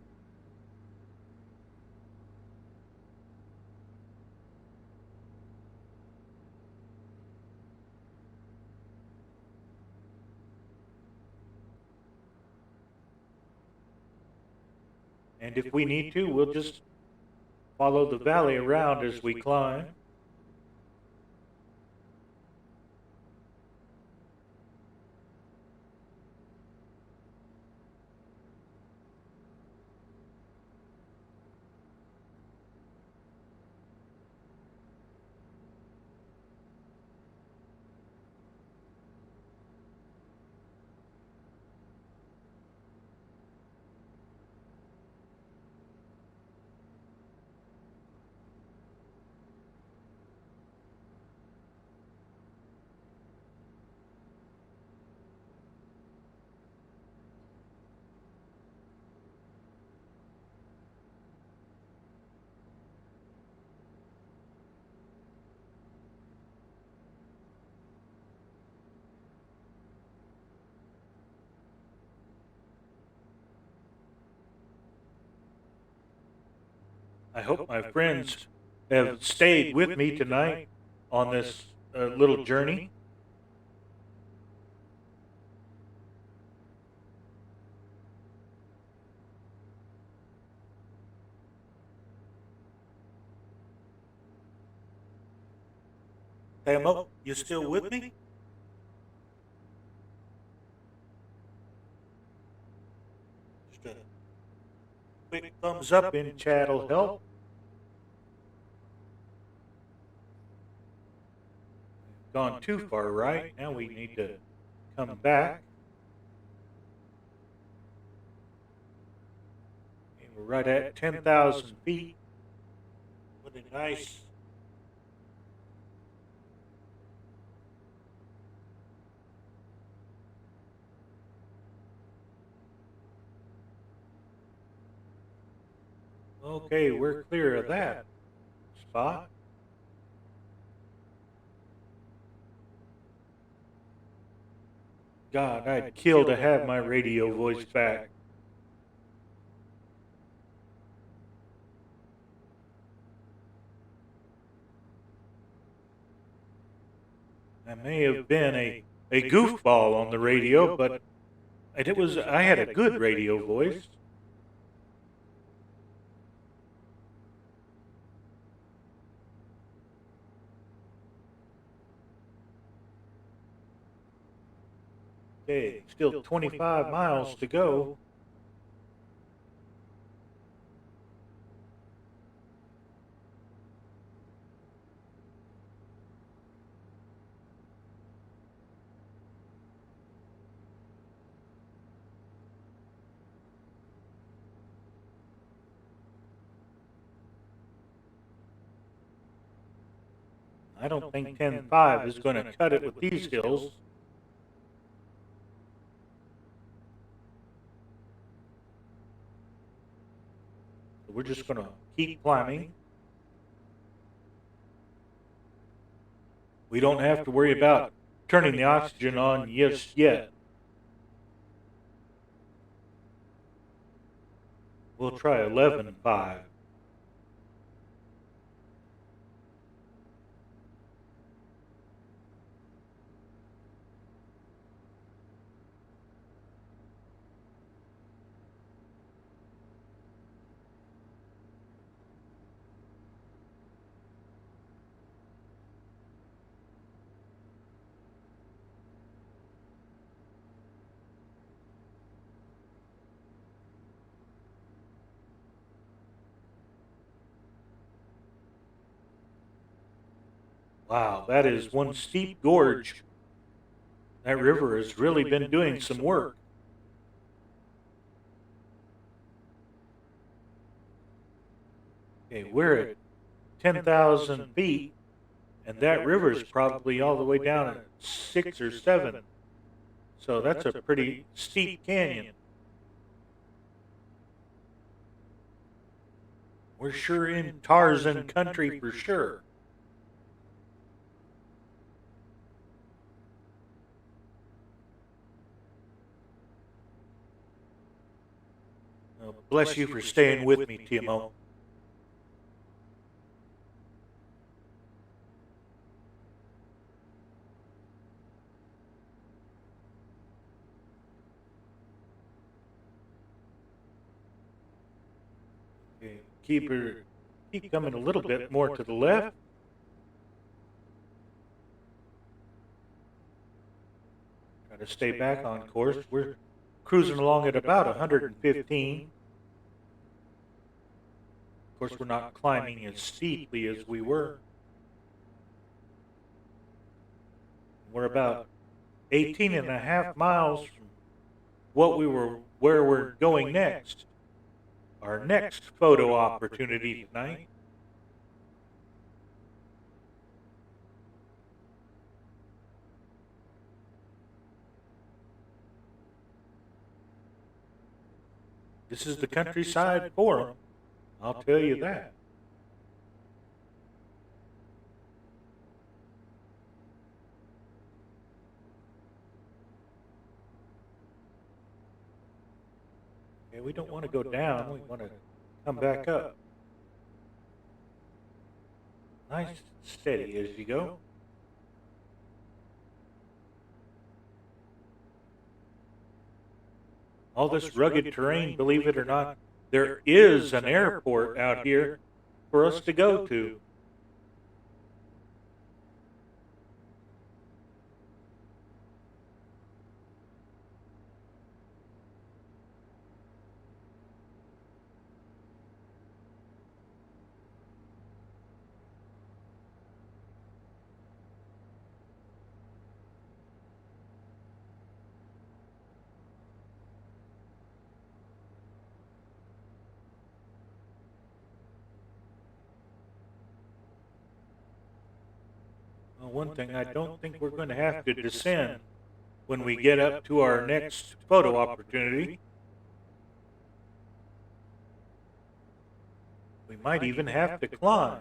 And if we need to, we'll just follow the valley around as we climb. I hope my friends have stayed with me tonight on this little journey. Hey, Mo, you still with me? Just a quick thumbs up in chat will help. Gone too far right. Now we need to come back. And we're right at 10,000 feet. What a nice Okay, we're clear of that spot. God, I'd kill to have my radio voice back. I may have been a goofball on the radio, but I had a good radio voice. Okay, still 25 miles to go. I don't think 10.5 is going to cut it with these hills. So we're just going to keep climbing. We don't have to worry about turning the oxygen on just yet. We'll try 11.5. Wow, that is one steep gorge. That river has really been doing some work. Okay, we're at 10,000 feet, and that river is probably all the way down at 6 or 7. So that's a pretty steep canyon. We're sure in Tarzan country for sure. Oh, bless you for staying with me, Timo. Okay, keep coming a little bit more to the left. Try to stay back on course. We're cruising along at about 115. Of course, we're not climbing as steeply as we were. We're about 18.5 miles from where we're going next. Our next photo opportunity tonight. This is the countryside forum, I'll tell you that. Okay, we don't want to go down, we want to come back up. Nice and steady as you go. All this rugged terrain, believe it or not, there is an airport out here for us to go to. One thing, I don't think we're going to have to descend when we get up to our next photo opportunity. We might even have to climb.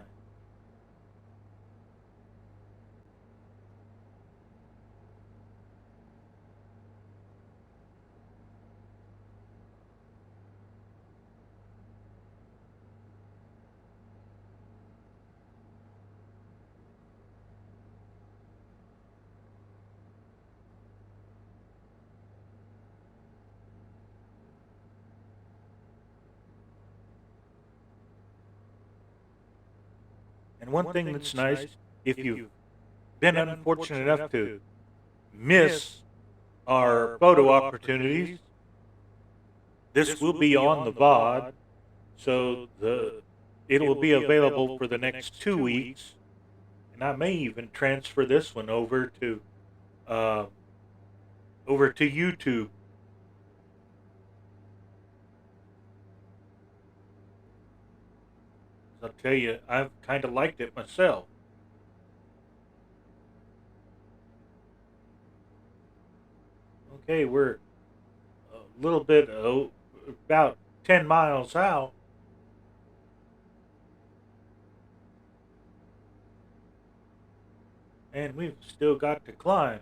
And one thing that's nice, if you've been unfortunate enough to miss our photo opportunities, this will be on the VOD, so it will be available for the next 2 weeks, and I may even transfer this one over to YouTube. I'll tell you, I've kind of liked it myself. Okay, we're a little bit, about 10 miles out. And we've still got to climb.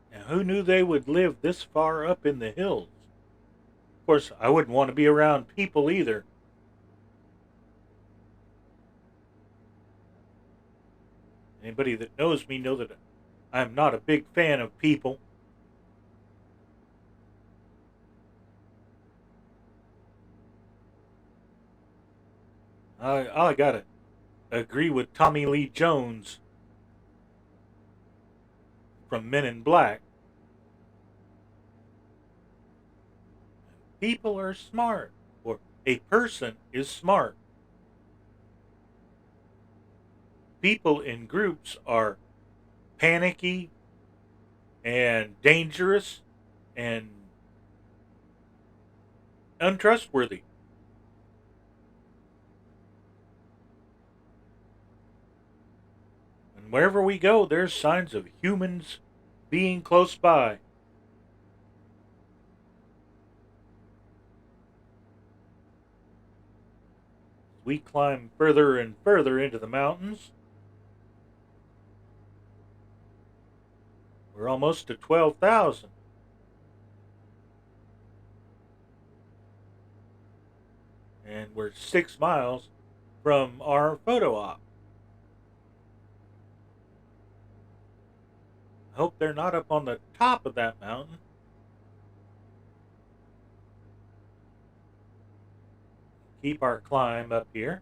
Now, who knew they would live this far up in the hills? Of course, I wouldn't want to be around people either. Anybody that knows me know that I'm not a big fan of people. I gotta agree with Tommy Lee Jones from Men in Black. People are smart, or a person is smart. People in groups are panicky and dangerous and untrustworthy. And wherever we go, there's signs of humans being close by. We climb further and further into the mountains. We're almost to 12,000. And we're 6 miles from our photo op. I hope they're not up on the top of that mountain. Keep our climb up here.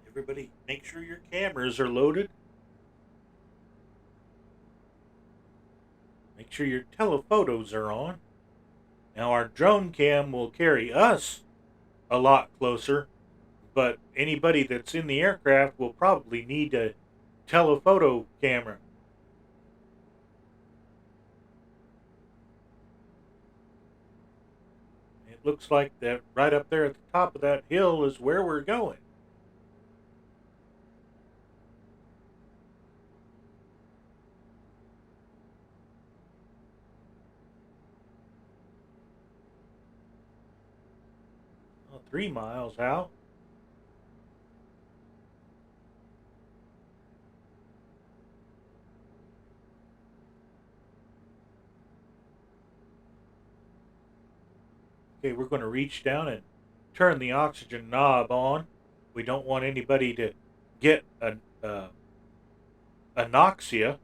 Everybody, make sure your cameras are loaded. Make sure your telephotos are on. Now, our drone cam will carry us a lot closer, but anybody that's in the aircraft will probably need a telephoto camera. It looks like that right up there at the top of that hill is where we're going. Well, 3 miles out. Okay, we're going to reach down and turn the oxygen knob on. We don't want anybody to get anoxia.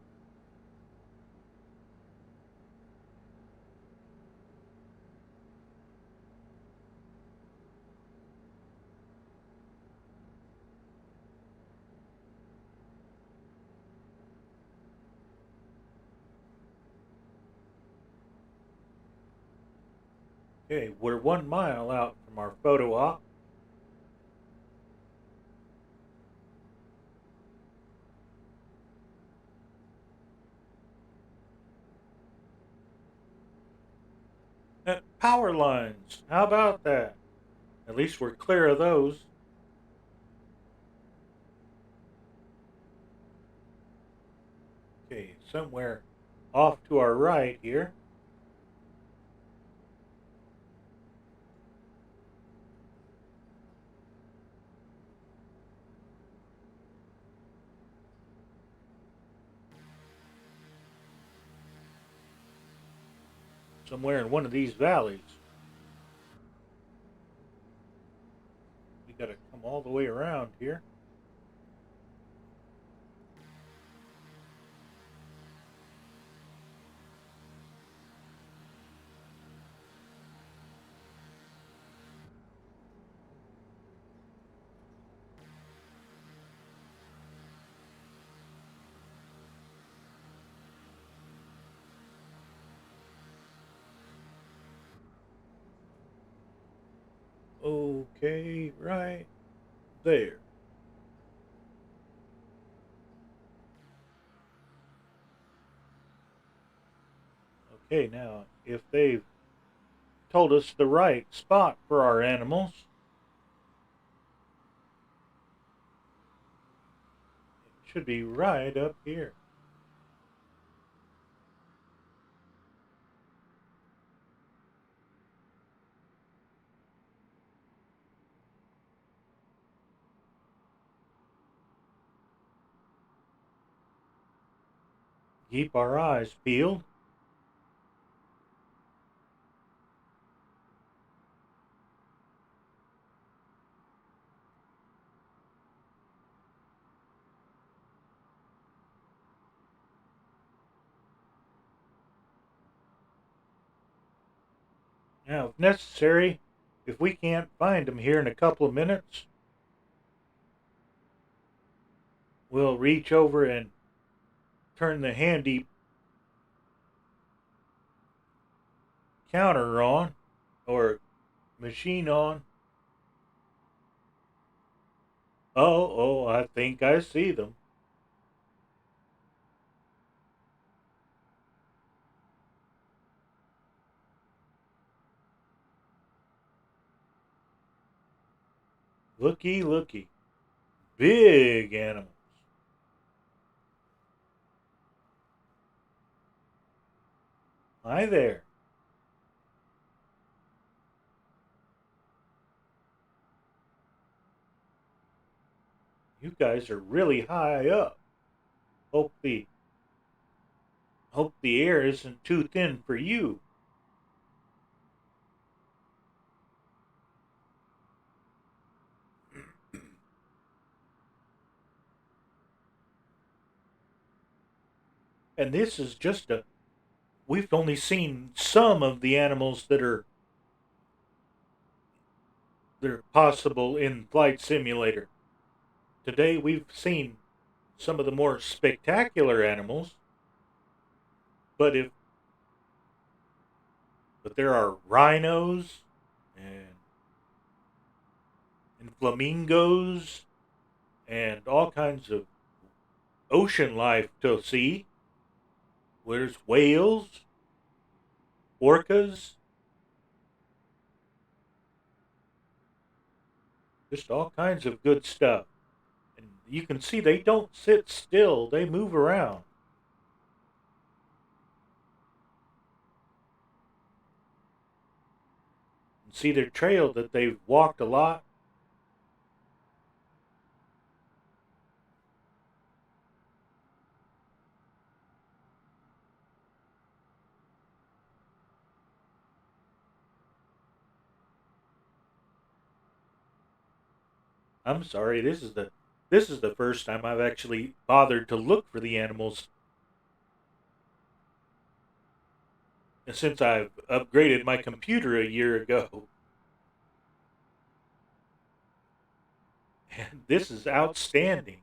Okay, we're 1 mile out from our photo op. Power lines, how about that? At least we're clear of those. Okay, somewhere off to our right here. Somewhere in one of these valleys. We gotta come all the way around here. Okay, right there. Okay, now, if they've told us the right spot for our animals, it should be right up here. Keep our eyes peeled. Now, if necessary, if we can't find them here in a couple of minutes, we'll reach over and turn the handy counter on, or machine on. Oh, I think I see them. Looky, looky. Big animals. Hi there. You guys are really high up. Hope the hope the air isn't too thin for you. And this is just a we've only seen some of the animals that are possible in Flight Simulator. Today we've seen some of the more spectacular animals, but if but there are rhinos and flamingos and all kinds of ocean life to see. There's whales, orcas, just all kinds of good stuff. And you can see they don't sit still, they move around. And see their trail that they've walked a lot. I'm sorry, this is the first time I've actually bothered to look for the animals since I've upgraded my computer a year ago. And this is outstanding.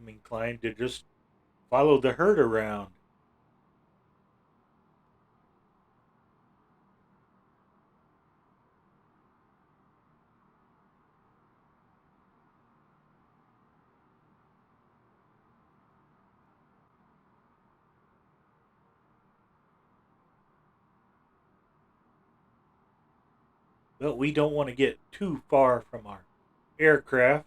I'm inclined to just follow the herd around. But we don't want to get too far from our aircraft.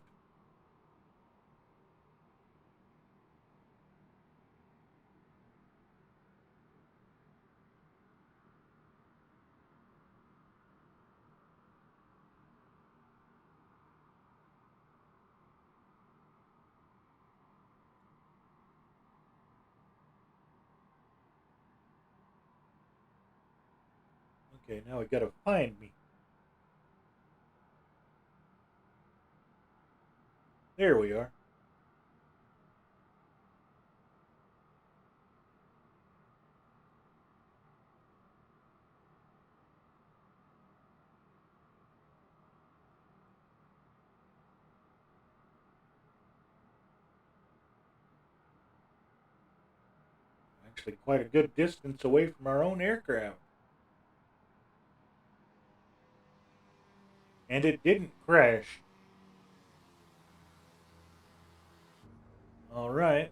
Okay, now we gotta find me. There we are. Actually, quite a good distance away from our own aircraft. And it didn't crash. All right,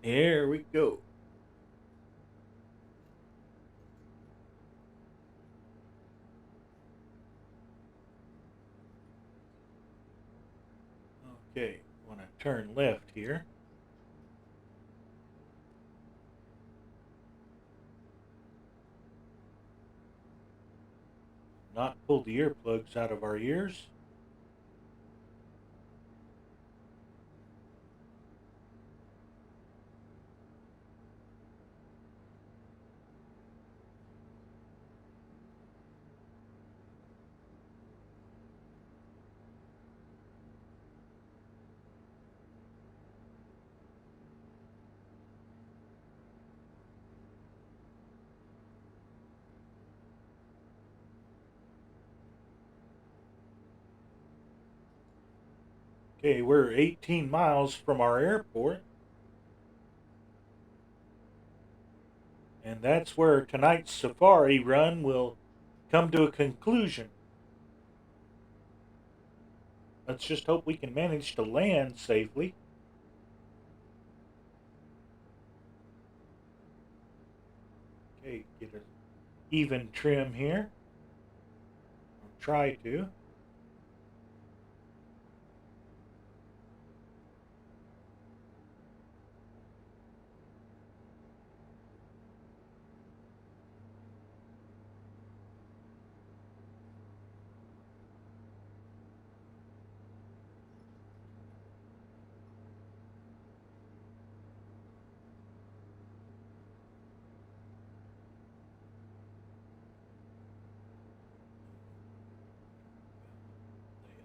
here we go. Okay, want to turn left here. Not pull the earplugs out of our ears. Okay, we're 18 miles from our airport. And that's where tonight's safari run will come to a conclusion. Let's just hope we can manage to land safely. Okay, get an even trim here. I'll try to.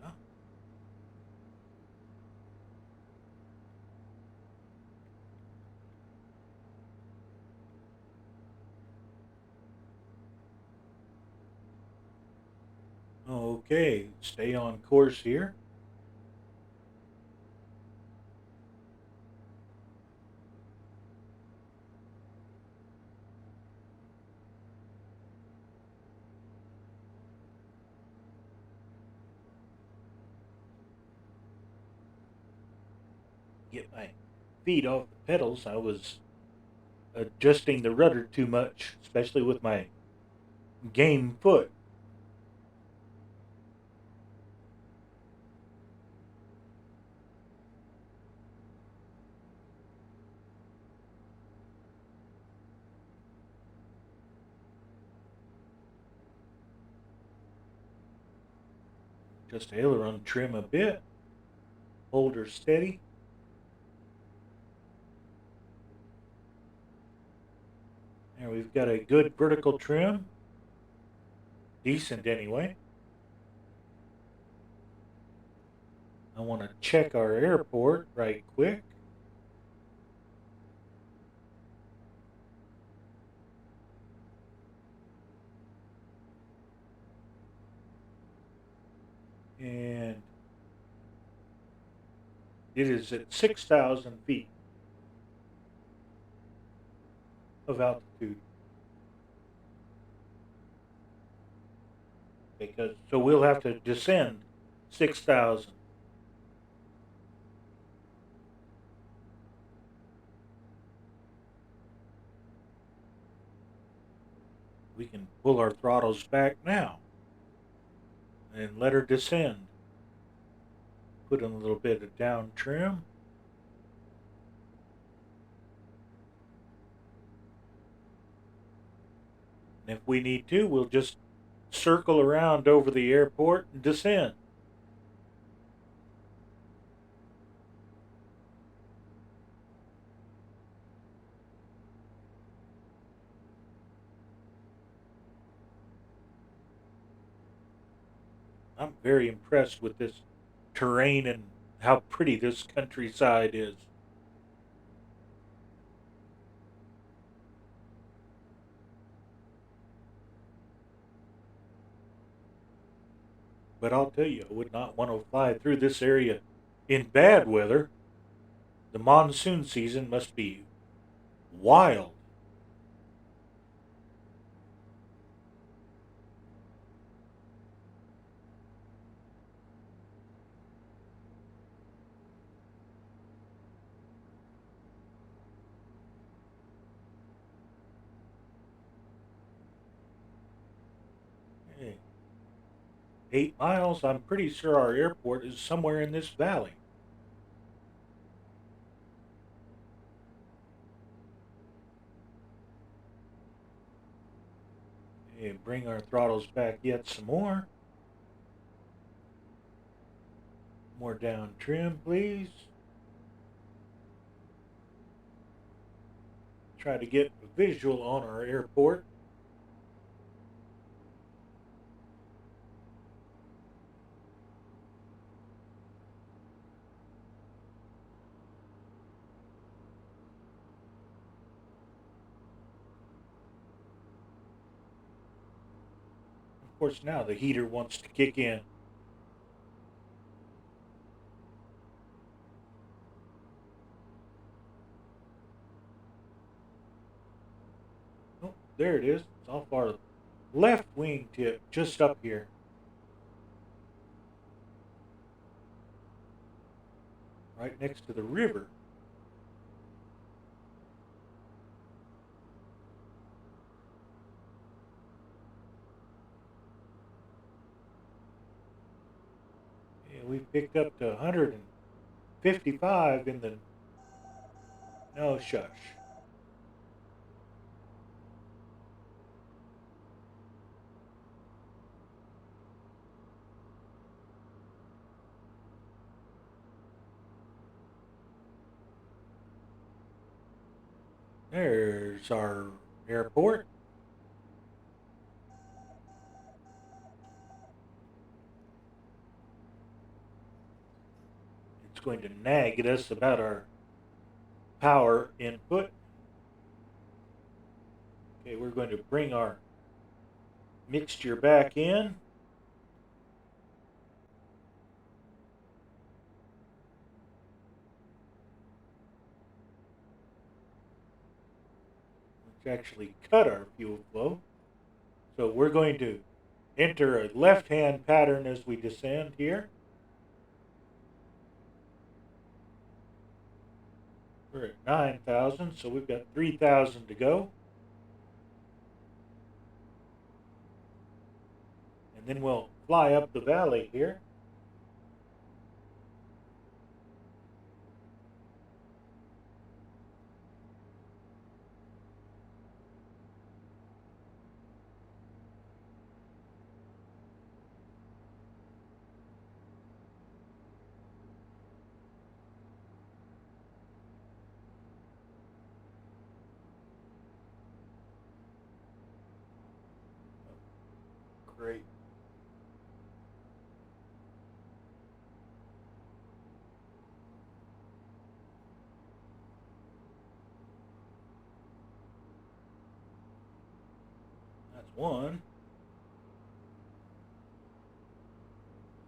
Yeah. Okay, stay on course here. Get my feet off the pedals. I was adjusting the rudder too much, especially with my game foot. Just aileron trim a bit. Hold her steady. There, we've got a good vertical trim. Decent anyway. I want to check our airport right quick. And It is at 6,000 feet of altitude. Because so we'll have to descend 6,000. We can pull our throttles back now and let her descend. Put in a little bit of down trim. And if we need to, we'll just circle around over the airport and descend. I'm very impressed with this terrain and how pretty this countryside is. But I'll tell you, I would not want to fly through this area in bad weather. The monsoon season must be wild. Hey, 8 miles, I'm pretty sure our airport is somewhere in this valley. Hey, bring our throttles back yet some more. More down trim, please. Try to get a visual on our airport. Of course, now the heater wants to kick in. Oh, there it is. It's off our left wing tip, just up here. Right next to the river. Yeah, we picked up to 155 in the... No, shush. There's our airport. It's going to nag at us about our power input. Okay, we're going to bring our mixture back in. Which actually cut our fuel flow. So we're going to enter a left-hand pattern as we descend here. We're at 9,000, so we've got 3,000 to go. And then we'll fly up the valley here. Great. That's one.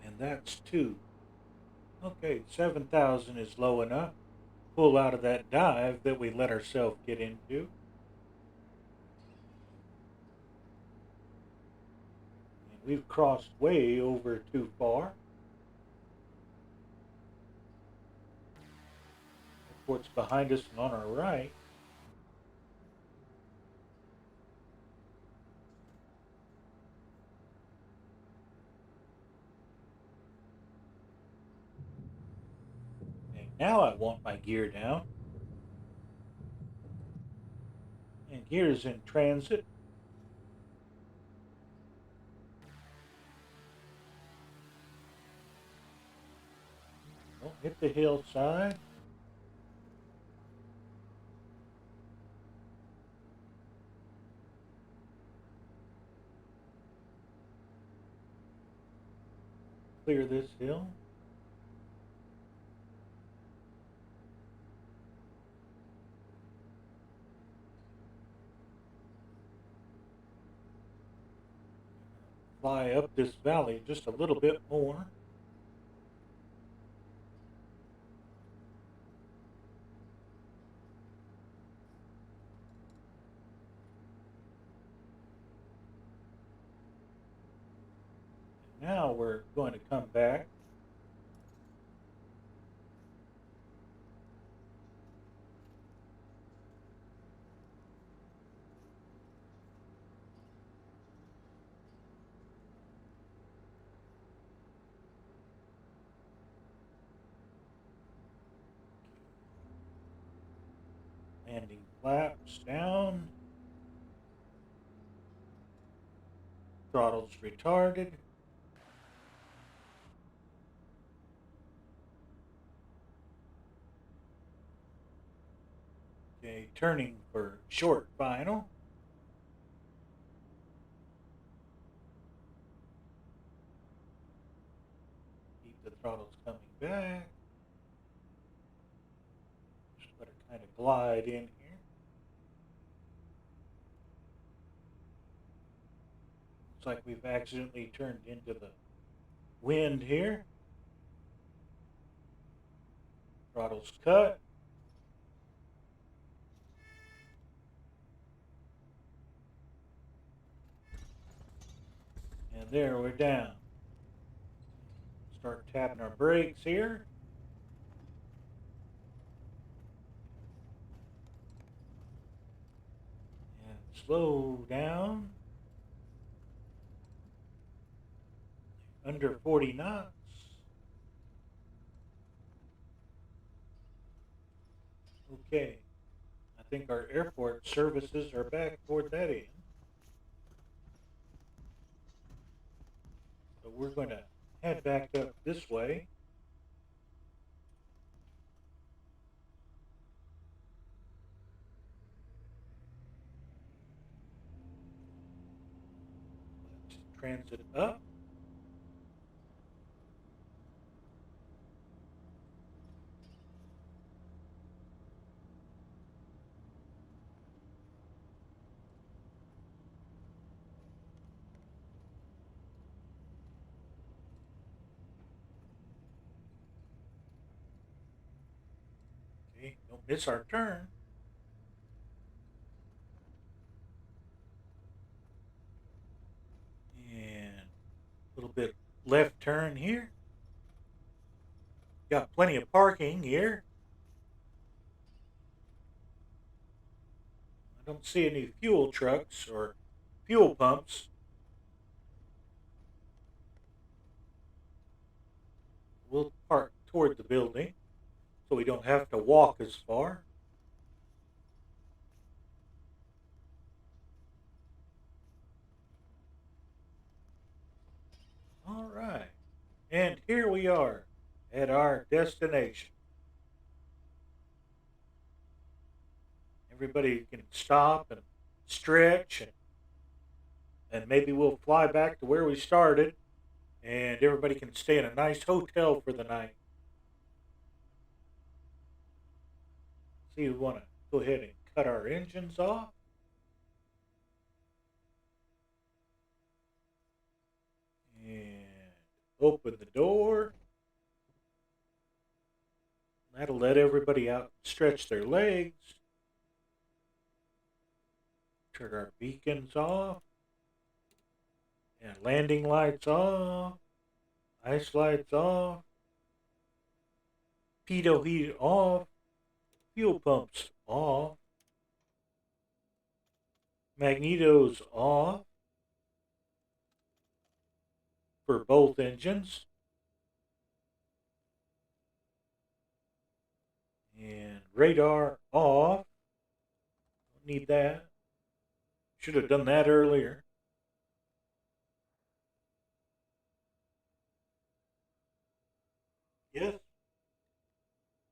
And that's two. Okay, 7,000 is low enough. Pull out of that dive that we let ourselves get into. And we've crossed way over too far. What's behind us and on our right. And now I want my gear down. And gear is in transit. Don't hit the hillside. Clear this hill. Fly up this valley just a little bit more. Now we're going to come back. Landing flaps down. Throttle's retarded. Okay, turning for short final. Keep the throttles coming back. Just let her kind of glide in here. Looks like we've accidentally turned into the wind here. Throttles cut. And there we're down. Start tapping our brakes here. And slow down. Under 40 knots. Okay. I think our airport services are back toward that end. So we're going to head back up this way. Transit up. Okay, don't miss our turn. And a little bit left turn here. Got plenty of parking here. I don't see any fuel trucks or fuel pumps. We'll park toward the building so we don't have to walk as far. All right. And here we are at our destination. Everybody can stop and stretch, and maybe we'll fly back to where we started, and everybody can stay in a nice hotel for the night. See, we want to go ahead and cut our engines off. And open the door. That'll let everybody out and stretch their legs. Turn our beacons off. And landing lights off. Ice lights off. Pitot heat off. Fuel pumps off. Magnetos off for both engines. And radar off. Don't need that. Should have done that earlier. Yes.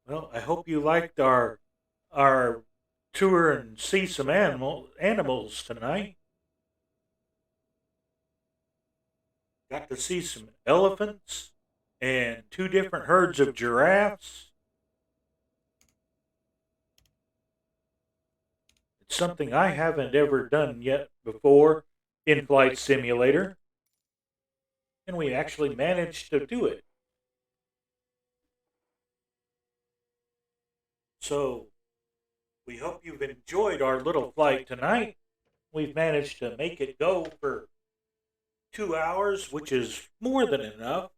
Well, I hope you liked our tour and see some animals tonight. Got to see some elephants and two different herds of giraffes. It's something I haven't ever done yet before in Flight Simulator, and we actually managed to do it. So, we hope you've enjoyed our little flight tonight. We've managed to make it go for 2 hours, which is more than enough.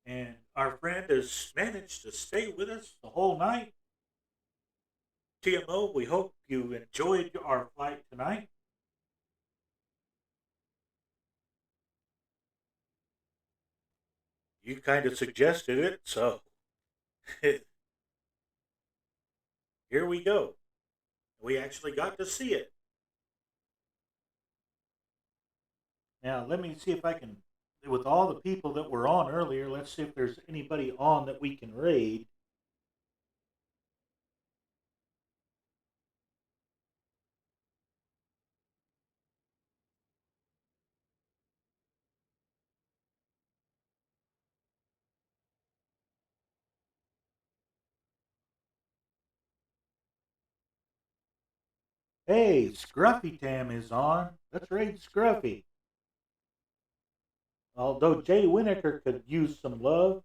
And our friend has managed to stay with us the whole night. TMO, we hope you enjoyed our flight tonight. You kind of suggested it, so here we go. We actually got to see it. Now, let me see if I can, with all the people that were on earlier, let's see if there's anybody on that we can raid. Hey, Scruffy Tam is on. Let's raid Scruffy. Although Jay Winokur could use some love.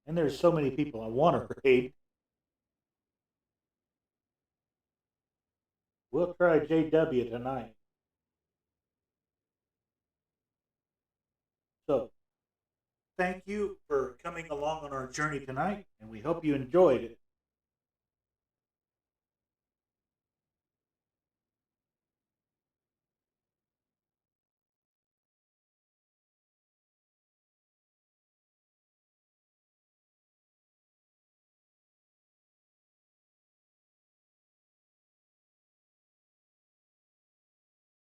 And there's so many people I want to raid. We'll try JW tonight. So, thank you for coming along on our journey tonight, and we hope you enjoyed it.